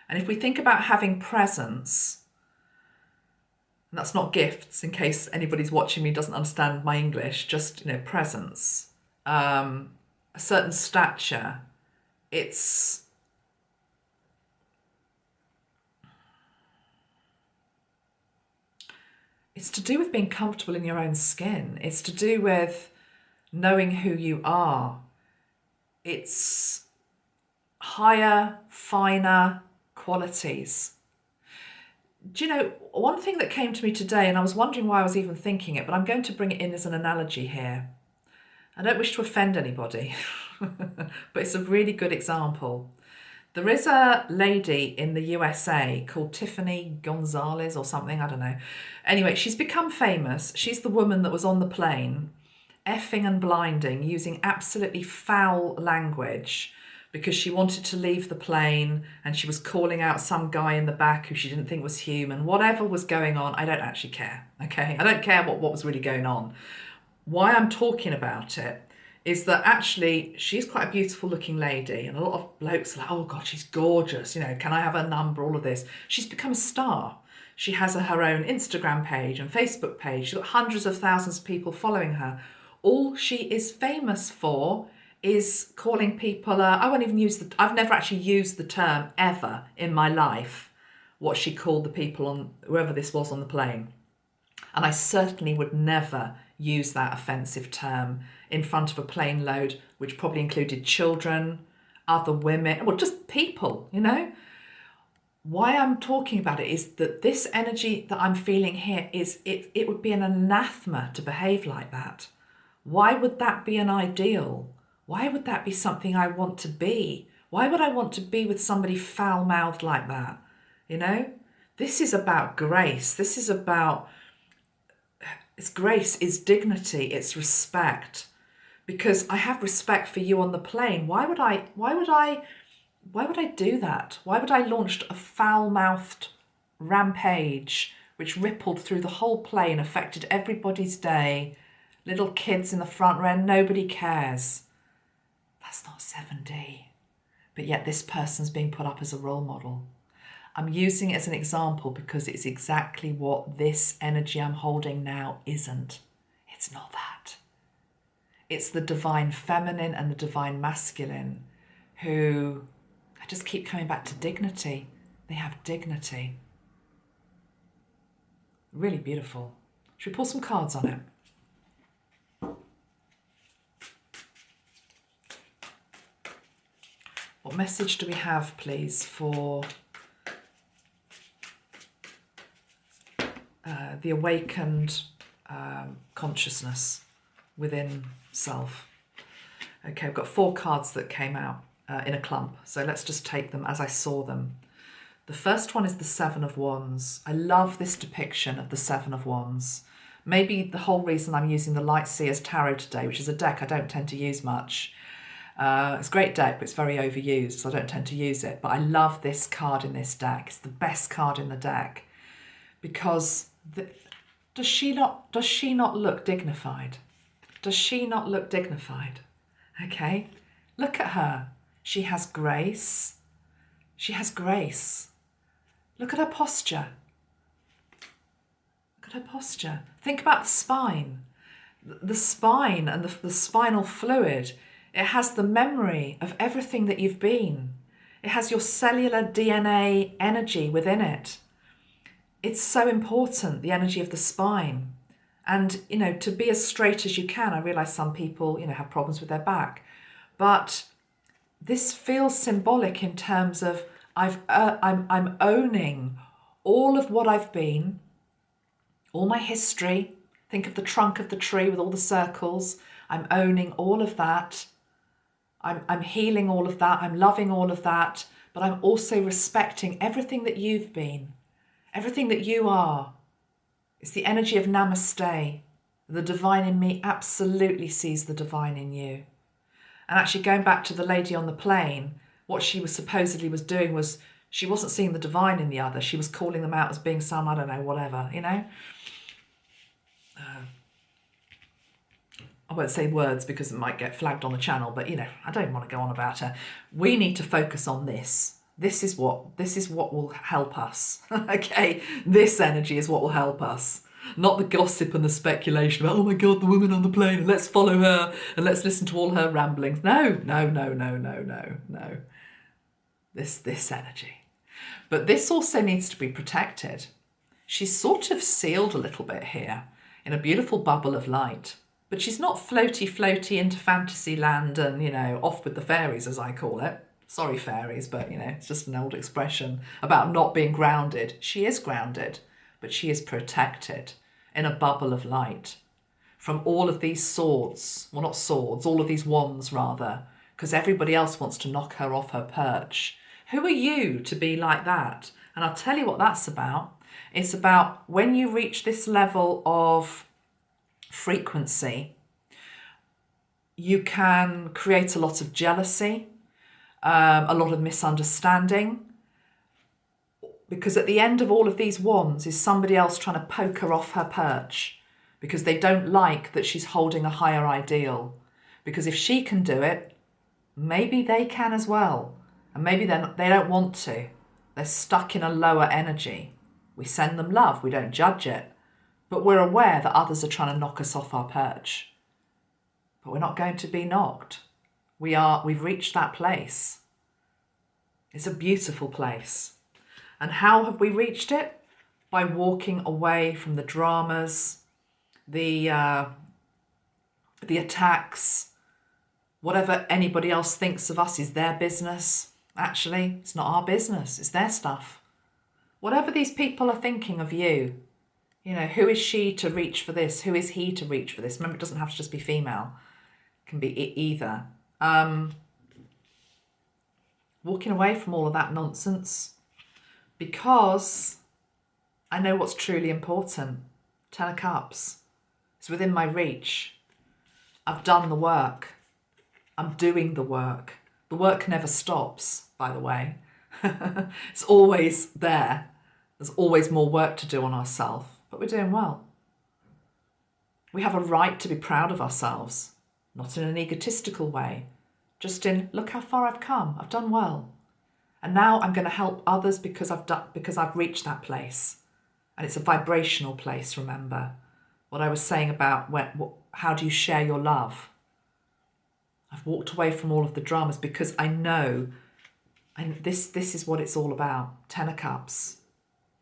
And if we think about having presence, and that's not gifts, in case anybody's watching me doesn't understand my English, just, you know, presence, a certain stature, it's to do with being comfortable in your own skin. It's to do with knowing who you are. It's higher, finer qualities. Do you know, one thing that came to me today, and I was wondering why I was even thinking it, but I'm going to bring it in as an analogy here. I don't wish to offend anybody, but it's a really good example. There is a lady in the USA called Tiffany Gonzalez or something, I don't know. Anyway, she's become famous. She's the woman that was on the plane effing and blinding, using absolutely foul language because she wanted to leave the plane and she was calling out some guy in the back who she didn't think was human. Whatever was going on, I don't actually care, okay? I don't care what was really going on. Why I'm talking about it is that actually she's quite a beautiful looking lady, and a lot of blokes are like, oh God, she's gorgeous, you know, can I have her number, all of this. She's become a star. She has her own Instagram page and Facebook page. She's got hundreds of thousands of people following her. All she is famous for is calling people, I've never actually used the term ever in my life, what she called the people on, whoever this was on the plane. And I certainly would never use that offensive term in front of a plane load, which probably included children, other women, well, just people, you know. Why I'm talking about it is that this energy that I'm feeling here is, it would be an anathema to behave like that. Why would that be an ideal? Why would that be something I want to be? Why would I want to be with somebody foul-mouthed like that? You know, this is about grace. This is about, it's grace, it's dignity, it's respect. Because I have respect for you on the plane. Why would I do that? Why would I launch a foul-mouthed rampage which rippled through the whole plane, affected everybody's day, little kids in the front row, nobody cares. That's not 7D. But yet this person's being put up as a role model. I'm using it as an example because it's exactly what this energy I'm holding now isn't. It's not that. It's the divine feminine and the divine masculine who, I just keep coming back to dignity. They have dignity. Really beautiful. Should we pull some cards on it? What message do we have, please, for the awakened consciousness within self? Okay, I've got 4 cards that came out in a clump, so let's just take them as I saw them. The first one is the 7 of Wands. I love this depiction of the 7 of Wands. Maybe the whole reason I'm using the Light Seers Tarot today, which is a deck I don't tend to use much. It's a great deck, but it's very overused, so I don't tend to use it. But I love this card in this deck. It's the best card in the deck because does she not look dignified? Does she not look dignified? Okay, look at her. She has grace. She has grace. Look at her posture. Look at her posture. Think about the spine. The spine and the spinal fluid. It has the memory of everything that you've been. It has your cellular DNA energy within it. It's so important, the energy of the spine. And, you know, to be as straight as you can. I realise some people, you know, have problems with their back. But this feels symbolic in terms of I'm owning all of what I've been, all my history. Think of the trunk of the tree with all the circles. I'm owning all of that. I'm healing all of that. I'm loving all of that. But I'm also respecting everything that you've been, everything that you are. It's the energy of namaste. The divine in me absolutely sees the divine in you. And actually going back to the lady on the plane, what she was supposedly was doing was she wasn't seeing the divine in the other. She was calling them out as being some, I don't know, whatever, you know. I won't say words because it might get flagged on the channel, but, you know, I don't want to go on about her. We need to focus on this. This is what will help us. Okay, this energy is what will help us. Not the gossip and the speculation about, oh my God, the woman on the plane, let's follow her and let's listen to all her ramblings. No. This energy. But this also needs to be protected. She's sort of sealed a little bit here in a beautiful bubble of light. But she's not floaty into fantasy land and, you know, off with the fairies, as I call it. Sorry, fairies, but, you know, it's just an old expression about not being grounded. She is grounded, but she is protected in a bubble of light from all of these swords. Well, not swords, all of these wands, rather, because everybody else wants to knock her off her perch. Who are you to be like that? And I'll tell you what that's about. It's about when you reach this level of frequency, you can create a lot of jealousy, a lot of misunderstanding, because at the end of all of these wands is somebody else trying to poke her off her perch because they don't like that she's holding a higher ideal. Because if she can do it, maybe they can as well. And maybe they don't want to. They're stuck in a lower energy. We send them love, we don't judge it. But we're aware that others are trying to knock us off our perch. But we're not going to be knocked. We've reached that place. It's a beautiful place. And how have we reached it? By walking away from the dramas, the attacks, whatever anybody else thinks of us is their business. Actually, it's not our business, it's their stuff. Whatever these people are thinking of you, who is she to reach for this? Who is he to reach for this? Remember, it doesn't have to just be female. It can be either. Walking away from all of that nonsense because I know what's truly important. 10 of Cups. It's within my reach. I've done the work. I'm doing the work. The work never stops, by the way. It's always there. There's always more work to do on ourselves, but we're doing well. We have a right to be proud of ourselves, not in an egotistical way, just in, look how far I've come, I've done well. And now I'm going to help others because I've reached that place. And it's a vibrational place, remember. What I was saying about how do you share your love? I've walked away from all of the dramas because I know, and this is what it's all about. 10 of Cups,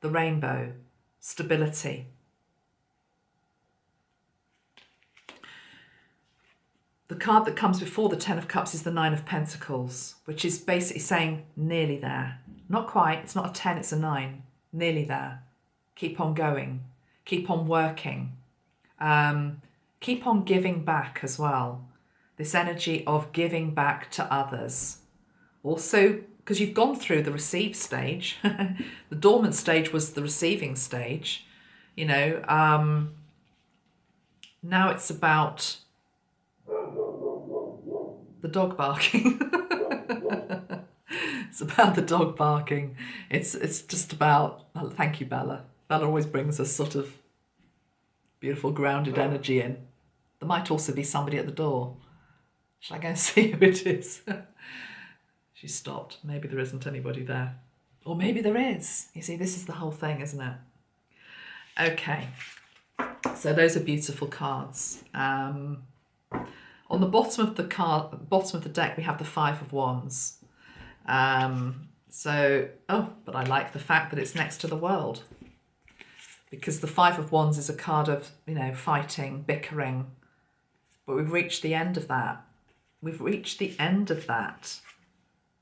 the rainbow, stability. The card that comes before the 10 of Cups is the 9 of Pentacles, which is basically saying nearly there. Not quite, it's not a 10, it's a 9. Nearly there. Keep on going. Keep on working. Keep on giving back as well. This energy of giving back to others. Also, because you've gone through the receive stage. The dormant stage was the receiving stage. Now it's about the dog barking. It's about the dog barking. It's just about, oh, thank you, Bella. Bella always brings us sort of beautiful grounded energy in. There might also be somebody at the door. Shall I go and see who it is? She stopped. Maybe there isn't anybody there. Or maybe there is. You see, this is the whole thing, isn't it? Okay. So those are beautiful cards. On the bottom of the deck, we have the 5 of Wands. But I like the fact that it's next to the World. Because the 5 of Wands is a card of, fighting, bickering. But we've reached the end of that. We've reached the end of that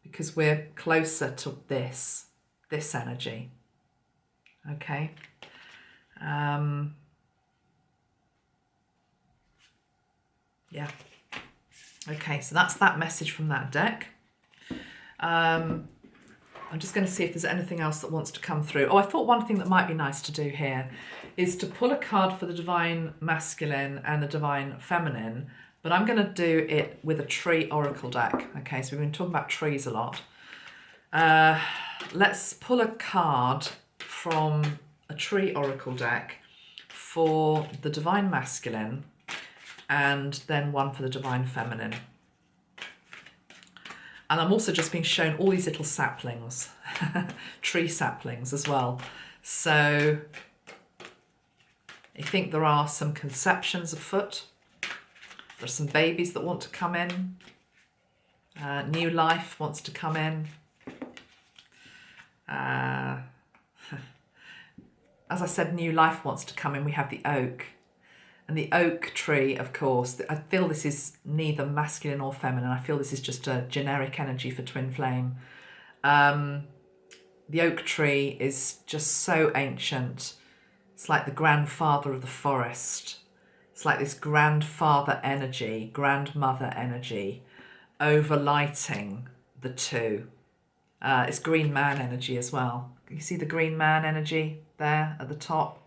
because we're closer to this energy. Okay. Yeah. Okay, so that's that message from that deck. I'm just going to see if there's anything else that wants to come through. Oh, I thought one thing that might be nice to do here is to pull a card for the Divine Masculine and the Divine Feminine, but I'm going to do it with a tree oracle deck. Okay, so we've been talking about trees a lot. Let's pull a card from a tree oracle deck for the Divine Masculine and then one for the Divine Feminine. And I'm also just being shown all these little saplings, tree saplings as well. So I think there are some conceptions afoot. There's some babies that want to come in. New life wants to come in. As I said, new life wants to come in. We have the oak. And the oak tree, of course, I feel this is neither masculine or feminine. I feel this is just a generic energy for Twinflame. The oak tree is just so ancient. It's like the grandfather of the forest. It's like this grandfather energy, grandmother energy, overlighting the two. It's green man energy as well. You see the green man energy there at the top?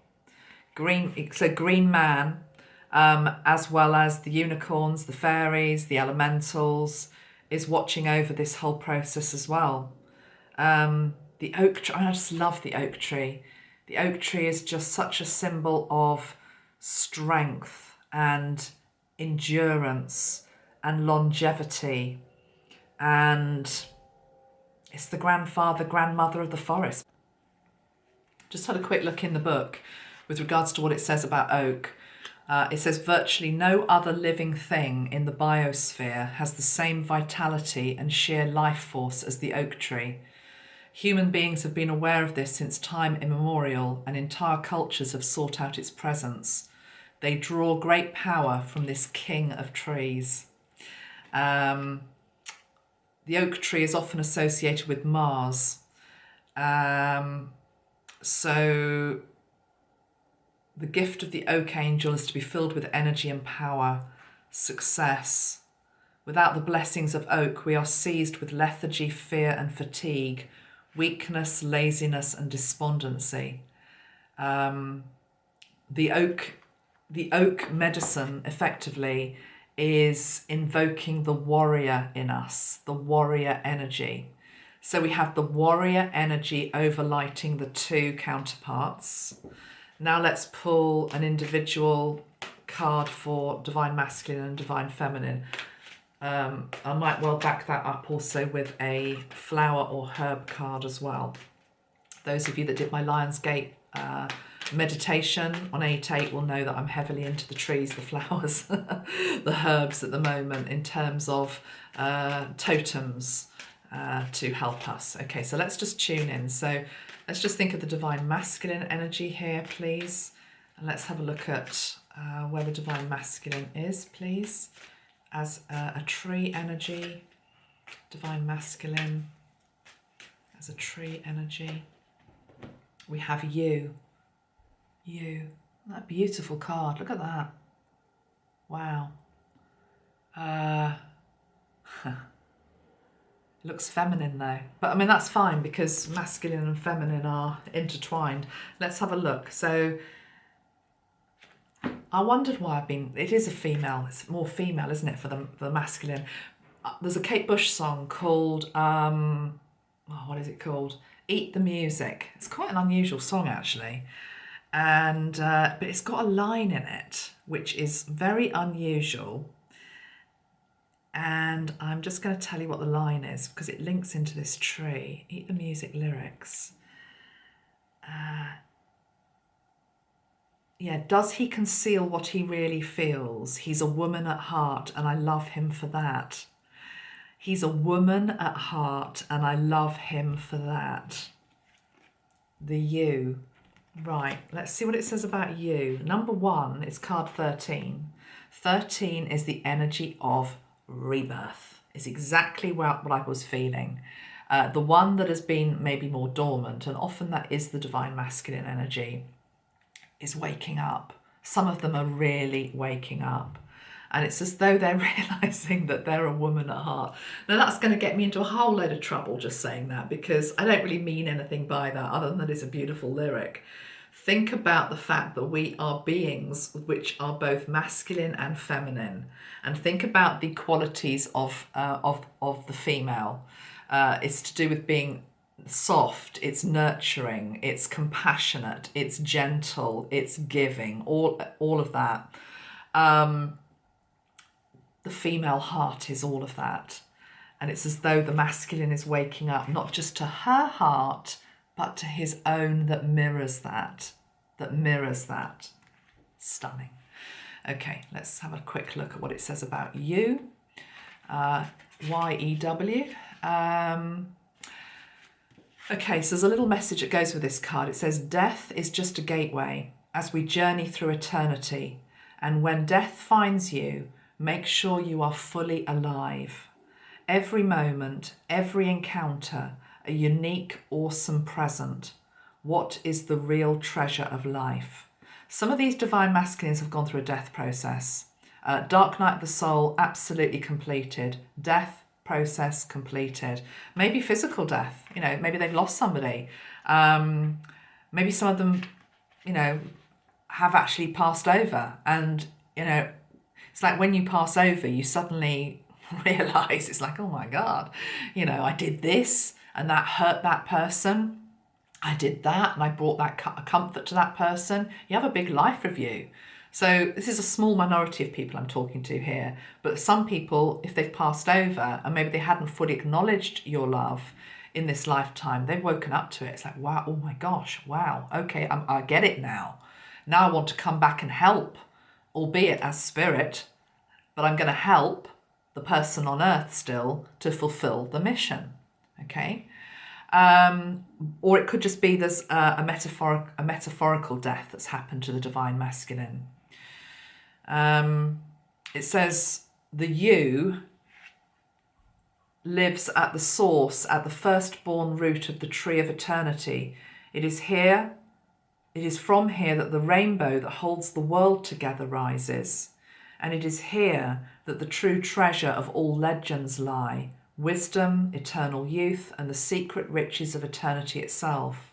Green man, as well as the unicorns, the fairies, the elementals, is watching over this whole process as well. The oak tree, I just love the oak tree. The oak tree is just such a symbol of strength and endurance and longevity, and it's the grandmother of the forest. Just had a quick look in the book with regards to what it says about oak. It says virtually no other living thing in the biosphere has the same vitality and sheer life force as the oak tree. Human beings have been aware of this since time immemorial, and entire cultures have sought out its presence. They draw great power from this king of trees. The oak tree is often associated with Mars. So the gift of the oak angel is to be filled with energy and power, success. Without the blessings of oak, we are seized with lethargy, fear and fatigue, weakness, laziness and despondency. The oak medicine effectively is invoking the warrior in us, the warrior energy. So we have the warrior energy overlighting the two counterparts. Now let's pull an individual card for Divine Masculine and Divine Feminine. I might well back that up also with a flower or herb card as well. Those of you that did my Lionsgate meditation on 8/8 will know that I'm heavily into the trees, the flowers, the herbs at the moment in terms of totems to help us. Okay, so let's just tune in. So let's just think of the Divine Masculine energy here, please. And let's have a look at where the Divine Masculine is, please. As a tree energy, Divine Masculine as a tree energy. We have you. That beautiful card, look at that. Wow. It looks feminine though, but I mean that's fine because masculine and feminine are intertwined. Let's have a look. So I wondered why it is a female, it's more female, isn't it, for the masculine. There's a Kate Bush song called, what is it called? Eat the Music. It's quite an unusual song actually. And but it's got a line in it, which is very unusual. And I'm just going to tell you what the line is because it links into this tree. Eat the Music lyrics. Does he conceal what he really feels? He's a woman at heart and I love him for that. He's a woman at heart and I love him for that. The you. Right, let's see what it says about you. Number 1 is card 13. 13 is the energy of rebirth. It's exactly what I was feeling. The one that has been maybe more dormant, and often that is the Divine Masculine energy, is waking up. Some of them are really waking up. And it's as though they're realising that they're a woman at heart. Now that's going to get me into a whole load of trouble just saying that, because I don't really mean anything by that other than that it's a beautiful lyric. Think about the fact that we are beings which are both masculine and feminine. And think about the qualities of the female. It's to do with being soft, it's nurturing, it's compassionate, it's gentle, it's giving, all of that. The female heart is all of that. And it's as though the masculine is waking up, not just to her heart, but to his own that mirrors that. Stunning. Okay, let's have a quick look at what it says about you. YEW. Okay, so there's a little message that goes with this card. It says, death is just a gateway as we journey through eternity. And when death finds you, make sure you are fully alive. Every moment, every encounter, a unique, awesome present. What is the real treasure of life? Some of these Divine Masculines have gone through a death process. Dark Night of the Soul, absolutely completed. Death process completed. Maybe physical death, maybe they've lost somebody. Maybe some of them, have actually passed over. And, it's like when you pass over, you suddenly realize, it's like, oh my God, I did this and that hurt that person. I did that and I brought that comfort to that person. You have a big life review. So this is a small minority of people I'm talking to here, but some people, if they've passed over and maybe they hadn't fully acknowledged your love in this lifetime, they've woken up to it. It's like, wow, oh my gosh, wow, okay, I get it now. Now I want to come back and help, albeit as spirit, but I'm going to help the person on earth still to fulfill the mission, okay? Or it could just be there's a metaphorical death that's happened to the divine masculine. It says the you lives at the source, at the firstborn root of the tree of eternity. It is from here that the rainbow that holds the world together rises. And it is here that the true treasure of all legends lie, wisdom, eternal youth, and the secret riches of eternity itself.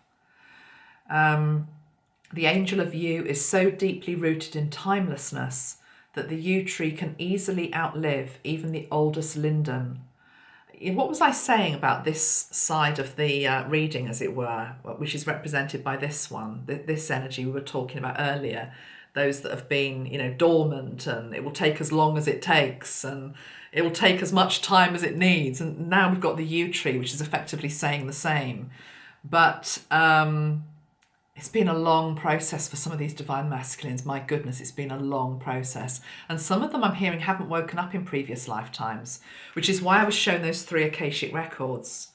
The angel of you is so deeply rooted in timelessness that the yew tree can easily outlive even the oldest linden. What was I saying about this side of the reading, as it were, which is represented by this one, this energy we were talking about earlier, those that have been, dormant, and it will take as long as it takes, and it will take as much time as it needs. And now we've got the yew tree, which is effectively saying the same. But it's been a long process for some of these divine masculines. My goodness, it's been a long process. And some of them I'm hearing haven't woken up in previous lifetimes, which is why I was shown those 3 Akashic records.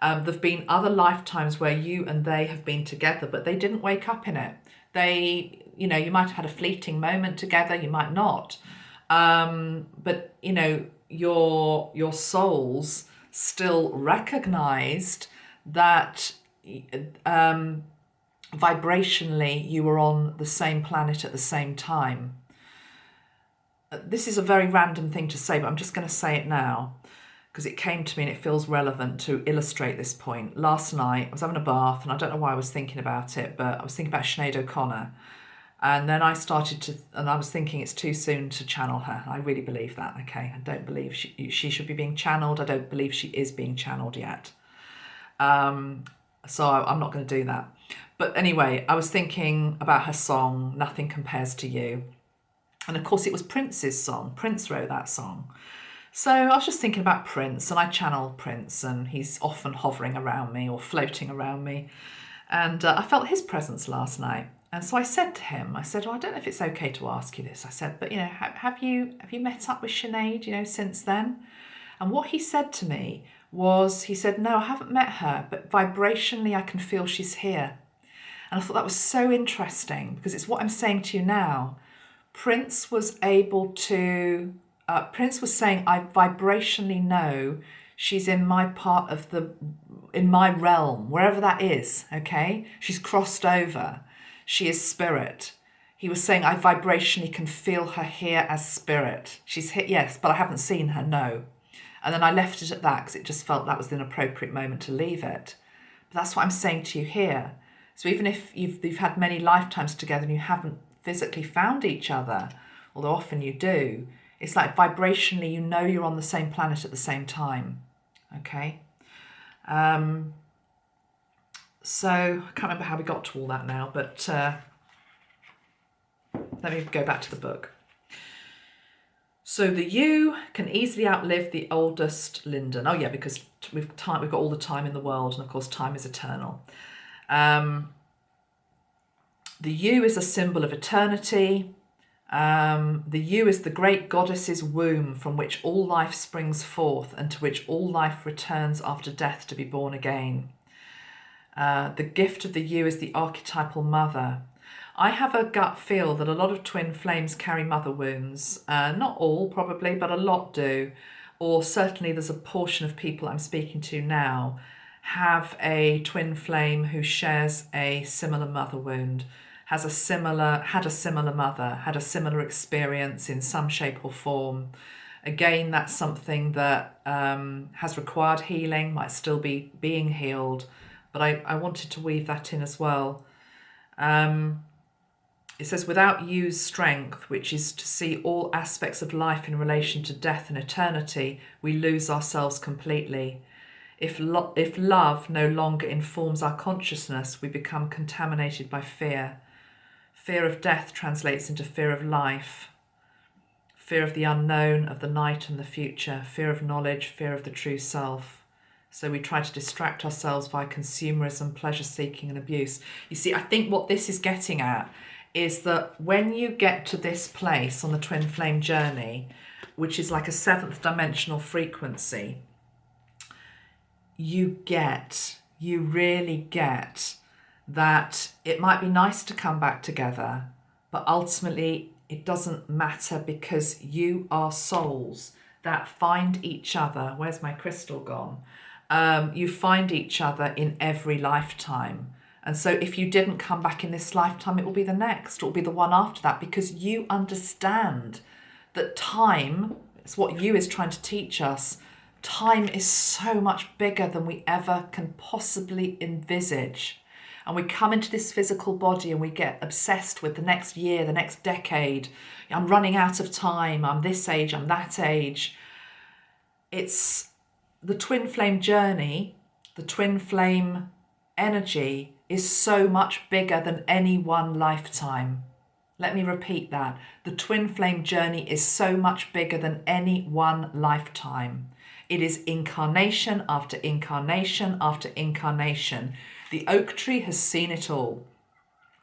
There've been other lifetimes where you and they have been together, but they didn't wake up in it. They, you might have had a fleeting moment together, you might not. But, your souls still recognized that vibrationally you were on the same planet at the same time. This is a very random thing to say, but I'm just going to say it now because it came to me and it feels relevant to illustrate this point. Last night I was having a bath and I don't know why I was thinking about it, but I was thinking about Sinead O'Connor. And then I was thinking it's too soon to channel her. I really believe that, okay? I don't believe she should be being channeled. I don't believe she is being channeled yet. So I'm not going to do that. But anyway, I was thinking about her song, Nothing Compares to You. And of course it was Prince's song. Prince wrote that song. So I was just thinking about Prince, and I channel Prince, and he's often hovering around me or floating around me. And I felt his presence last night. And so I said to him, I don't know if it's okay to ask you this. I said, but, have you met up with Sinead, since then? And what he said to me was, he said, no, I haven't met her, but vibrationally I can feel she's here. And I thought that was so interesting because it's what I'm saying to you now. Prince was saying, I vibrationally know she's in my part of in my realm, wherever that is, okay? She's crossed over. She is spirit. He was saying, I vibrationally can feel her here as spirit. She's here, yes, but I haven't seen her, no. And then I left it at that because it just felt that was the appropriate moment to leave it. But that's what I'm saying to you here. So even if you've had many lifetimes together and you haven't physically found each other, although often you do, it's like vibrationally you're on the same planet at the same time, okay? So I can't remember how we got to all that now, but let me go back to the book. So the yew can easily outlive the oldest linden. Oh yeah, because we've got all the time in the world, and of course time is eternal. The yew is a symbol of eternity. The yew is the great goddess's womb from which all life springs forth and to which all life returns after death to be born again. The gift of the yew is the archetypal mother. I have a gut feel that a lot of twin flames carry mother wounds. Not all, probably, but a lot do. Or certainly there's a portion of people I'm speaking to now have a twin flame who shares a similar mother wound, had a similar mother, had a similar experience in some shape or form. Again, that's something that has required healing, might still be being healed, but I wanted to weave that in as well. It says, without used strength, which is to see all aspects of life in relation to death and eternity, we lose ourselves completely. If love no longer informs our consciousness, we become contaminated by fear. Fear of death translates into fear of life. Fear of the unknown, of the night and the future. Fear of knowledge, fear of the true self. So we try to distract ourselves via consumerism, pleasure-seeking and abuse. You see, I think what this is getting at is that when you get to this place on the twin flame journey, which is like a 7th dimensional frequency, you really get that it might be nice to come back together, but ultimately it doesn't matter, because you are souls that find each other. Where's my crystal gone? You find each other in every lifetime. And so if you didn't come back in this lifetime, it will be the next, it will be the one after that, because you understand that time, it's what you is trying to teach us, time is so much bigger than we ever can possibly envisage. And we come into this physical body and we get obsessed with the next year, the next decade. I'm running out of time. I'm this age, I'm that age. It's the twin flame journey, the twin flame energy is so much bigger than any one lifetime. Let me repeat that. The twin flame journey is so much bigger than any one lifetime. It is incarnation after incarnation after incarnation. The oak tree has seen it all.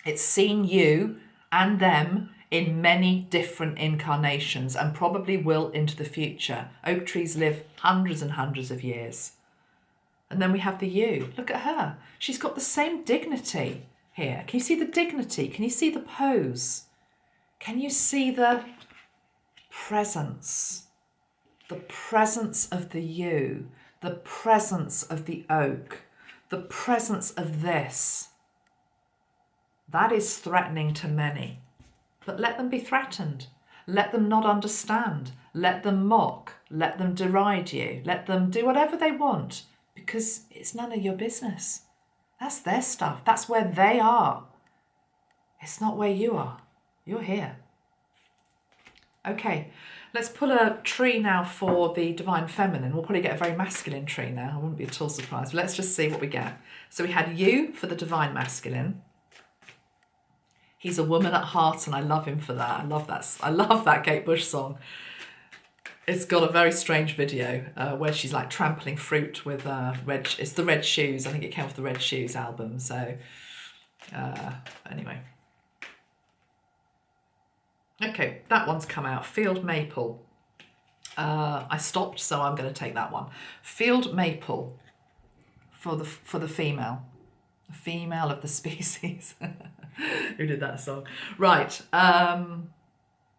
It's seen you and them in many different incarnations, and probably will into the future. Oak trees live hundreds and hundreds of years. And then we have the you. Look at her. She's got the same dignity here. Can you see the dignity? Can you see the pose? Can you see the presence? The presence of the you, the presence of the oak, the presence of this. That is threatening to many. But let them be threatened. Let them not understand. Let them mock. Let them deride you. Let them do whatever they want, because it's none of your business. That's their stuff. That's where they are. It's not where you are. You're here. Okay, let's pull a tree now for the divine feminine. We'll probably get a very masculine tree now. I wouldn't be at all surprised. But let's just see what we get. So we had you for the divine masculine. He's a woman at heart, and I love him for that. I love that Kate Bush song. It's got a very strange video where she's like trampling fruit with it's the Red Shoes. I think it came off the Red Shoes album. So anyway. Okay, that one's come out. Field Maple. I stopped, so I'm going to take that one. Field Maple for the female. The female of the species. Who did that song? Right.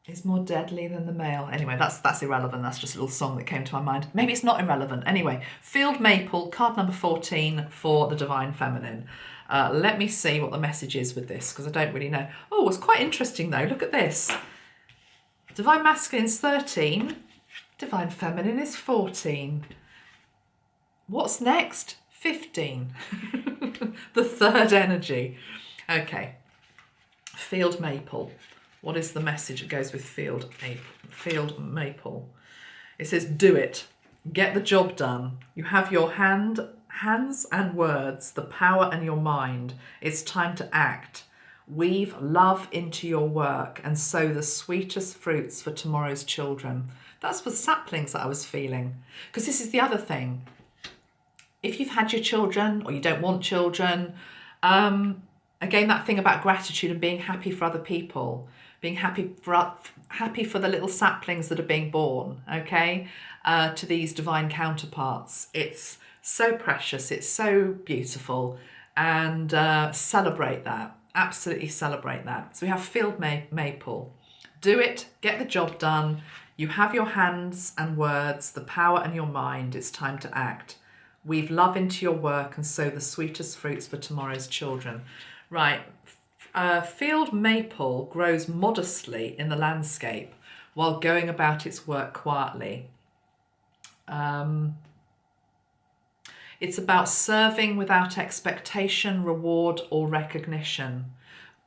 Is more deadly than the male. Anyway, that's irrelevant. That's just a little song that came to my mind. Maybe it's not irrelevant. Anyway, Field Maple, card number 14 for the divine feminine. Let me see what the message is with this, because I don't really know. Oh, it's quite interesting though. Look at this. Divine masculine is 13. Divine feminine is 14. What's next? 15. The third energy. Okay. Field Maple. What is the message that goes with Field Maple? It says, do it. Get the job done. You have your hands and words, the power and your mind. It's time to act. Weave love into your work and sow the sweetest fruits for tomorrow's children. That's the saplings that I was feeling. Because this is the other thing. If you've had your children or you don't want children, again, that thing about gratitude and being happy for other people, being happy for the little saplings that are being born, okay, to these divine counterparts. It's so precious, it's so beautiful, and celebrate that. Absolutely celebrate that. So we have Field Maple. Do it, get the job done. You have your hands and words, the power and your mind. It's time to act. Weave love into your work and sow the sweetest fruits for tomorrow's children. Right. Field maple grows modestly in the landscape, while going about its work quietly. It's about serving without expectation, reward, or recognition.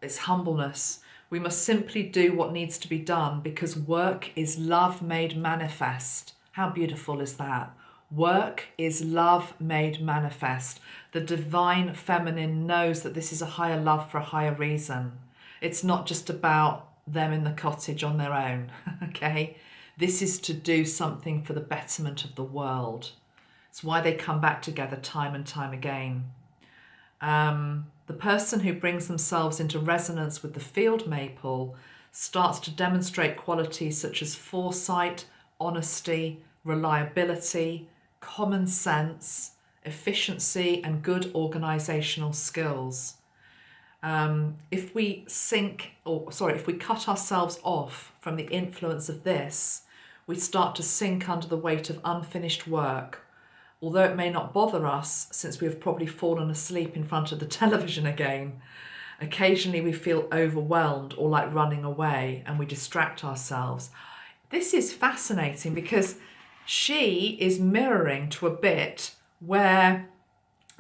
It's humbleness. We must simply do what needs to be done because work is love made manifest. How beautiful is that? Work is love made manifest. The divine feminine knows that this is a higher love for a higher reason. It's not just about them in the cottage on their own, okay? This is to do something for the betterment of the world. It's why they come back together time and time again. The person who brings themselves into resonance with the field maple starts to demonstrate qualities such as foresight, honesty, reliability, common sense, efficiency, and good organisational skills. If we cut ourselves off from the influence of this, we start to sink under the weight of unfinished work. Although it may not bother us, since we have probably fallen asleep in front of the television again, occasionally we feel overwhelmed or like running away and we distract ourselves. This is fascinating because she is mirroring to a bit where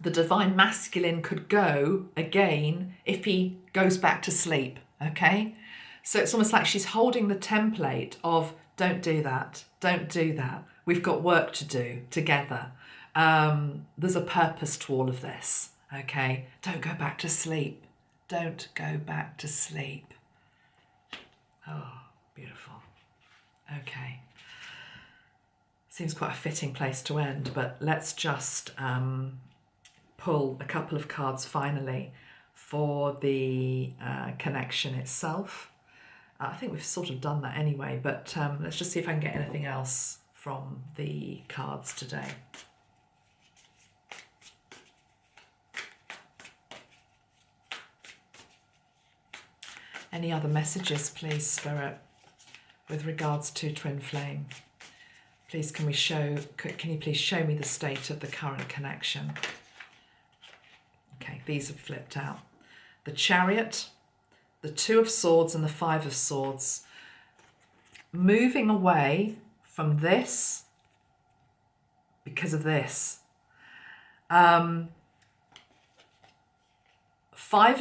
the divine masculine could go again if he goes back to sleep, okay? So it's almost like she's holding the template of don't do that, don't do that. We've got work to do together. There's a purpose to all of this, okay? Don't go back to sleep. Don't go back to sleep. Oh, beautiful. Okay. Seems quite a fitting place to end, but let's just pull a couple of cards finally for the connection itself. I think we've sort of done that anyway, but let's just see if I can get anything else from the cards today. Any other messages, please, Spirit, with regards to Twinflame? Please, can you please show me the state of the current connection? Okay, these have flipped out. The Chariot, the Two of Swords, and the Five of Swords. Moving away from this because of this. Five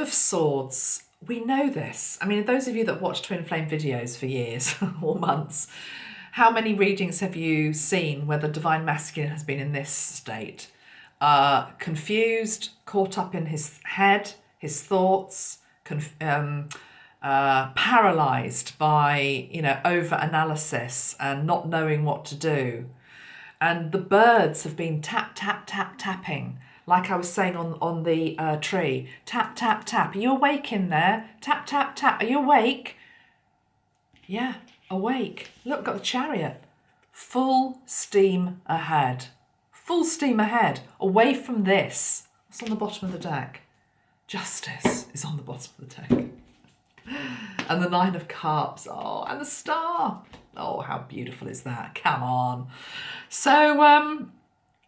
of Swords. We know this. I mean, those of you that watch Twinflame videos for years or months, how many readings have you seen where the divine masculine has been in this state? Confused, caught up in his head, his thoughts, paralyzed by, over-analysis and not knowing what to do. And the birds have been tapping. Like I was saying on the tree, tap, tap, tap. Are you awake in there? Tap, tap, tap. Are you awake? Yeah, awake. Look, got the Chariot. Full steam ahead. Full steam ahead. Away from this. What's on the bottom of the deck? Justice is on the bottom of the deck. And the Nine of Cups. Oh, and the Star. Oh, how beautiful is that? Come on. So,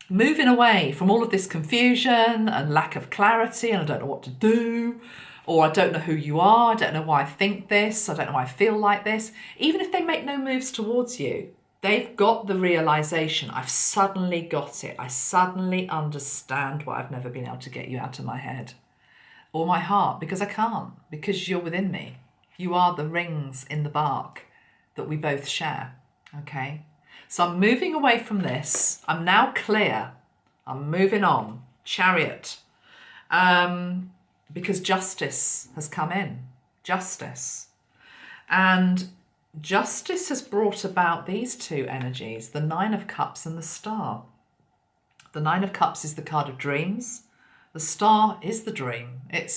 moving away from all of this confusion and lack of clarity, and I don't know what to do, or I don't know who you are, I don't know why I think this, I don't know why I feel like this. Even if they make no moves towards you, they've got the realization, I've suddenly got it. I suddenly understand what I've never been able to get you out of my head or my heart, because I can't, because you're within me. You are the rings in the bark that we both share, okay? So I'm moving away from this. I'm now clear. I'm moving on. Chariot. Because justice has come in. Justice. And justice has brought about these two energies, the Nine of Cups and the Star. The Nine of Cups is the card of dreams. The Star is the dream. It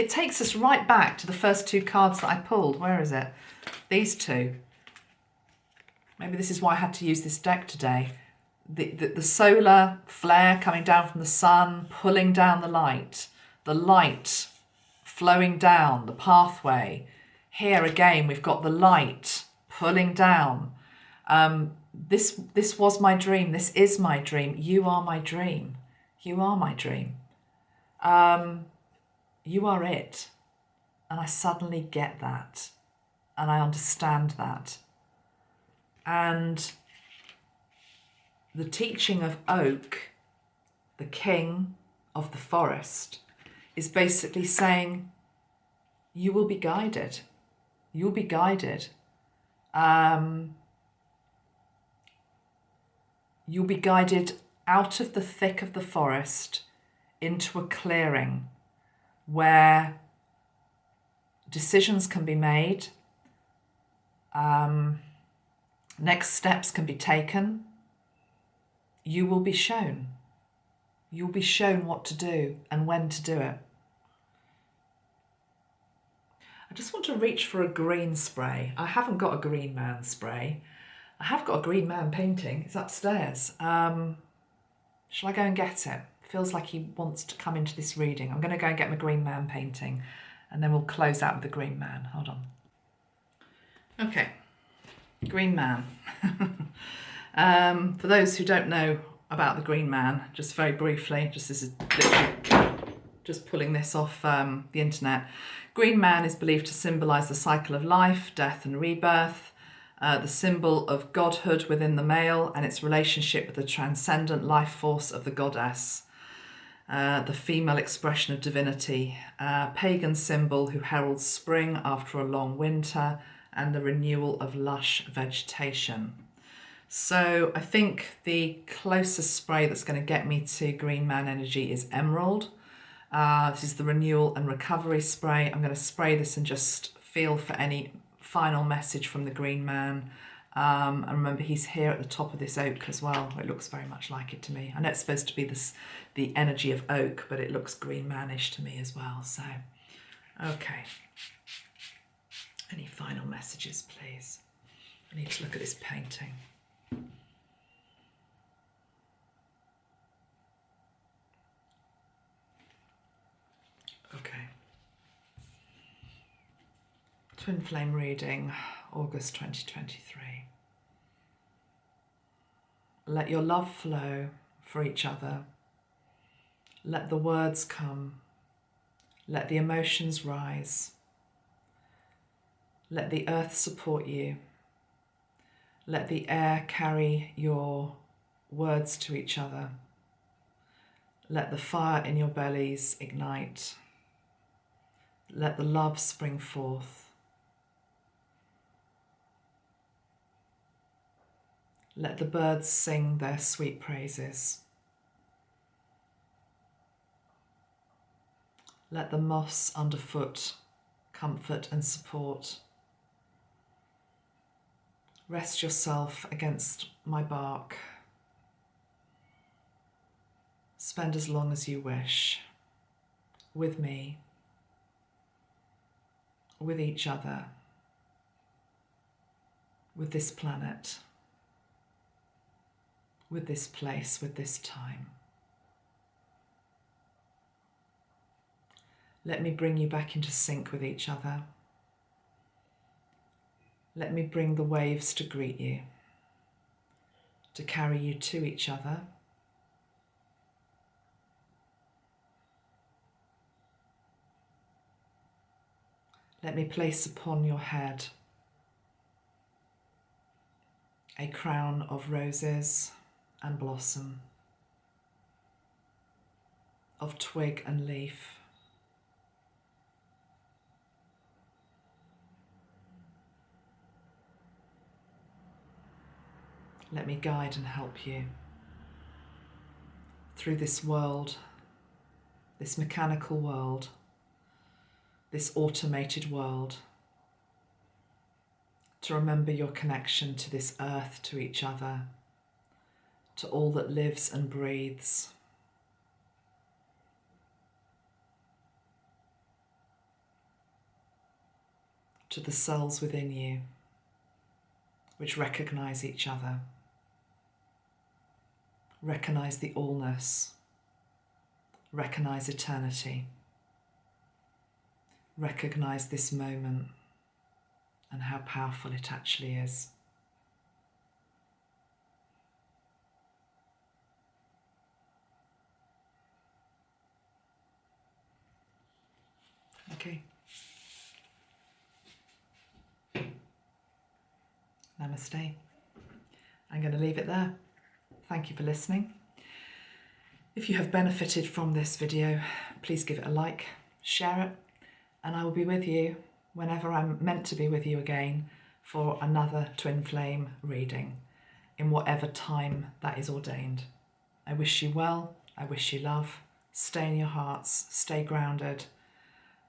takes us right back to the first two cards that I pulled. Where is it? These two. Maybe this is why I had to use this deck today. The solar flare coming down from the sun, pulling down the light flowing down the pathway. Here again, we've got the light pulling down. This was my dream. This is my dream. You are my dream. You are my dream. You are it. And I suddenly get that. and I understand that. And the teaching of Oak, the king of the forest, is basically saying, you will be guided. You'll be guided. You'll be guided out of the thick of the forest into a clearing where decisions can be made, next steps can be taken. You will be shown. You'll be shown what to do and when to do it. I just want to reach for a green spray. I haven't got a green man spray. I have got a green man painting. It's upstairs. Shall I go and get it? Feels like he wants to come into this reading. I'm going to go and get my green man painting and then we'll close out with the green man. Hold on. Okay, green man. For those who don't know about the green man, just very briefly, this is literally just pulling this off the internet. Green man is believed to symbolise the cycle of life, death and rebirth, the symbol of godhood within the male and its relationship with the transcendent life force of the goddess, the female expression of divinity, pagan symbol who heralds spring after a long winter and the renewal of lush vegetation. So I think the closest spray that's going to get me to green man energy is emerald. This is the renewal and recovery spray. I'm going to spray this and just feel for any final message from the green man. And remember, he's here at the top of this oak as well. It looks very much like it to me. I know it's supposed to be the energy of oak, but it looks green manish to me as well. So, okay. Any final messages, please? I need to look at this painting. Okay. Twinflame reading, August 2023. Let your love flow for each other. Let the words come. Let the emotions rise. Let the earth support you. Let the air carry your words to each other. Let the fire in your bellies ignite. Let the love spring forth. Let the birds sing their sweet praises. Let the moss underfoot comfort and support. Rest yourself against my bark. Spend as long as you wish with me, with each other, with this planet, with this place, with this time. Let me bring you back into sync with each other. Let me bring the waves to greet you, to carry you to each other. Let me place upon your head a crown of roses and blossom, of twig and leaf. Let me guide and help you through this world, this mechanical world, this automated world, to remember your connection to this earth, to each other, to all that lives and breathes. To the cells within you, which recognize each other. Recognize the allness. Recognize eternity. Recognize this moment and how powerful it actually is. Okay. Namaste. I'm going to leave it there. Thank you for listening. If you have benefited from this video, please give it a like, share it, and I will be with you whenever I'm meant to be with you again for another twin flame reading in whatever time that is ordained. I wish you well, I wish you love, stay in your hearts, stay grounded,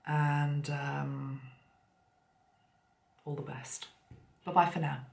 and all the best. Bye-bye for now.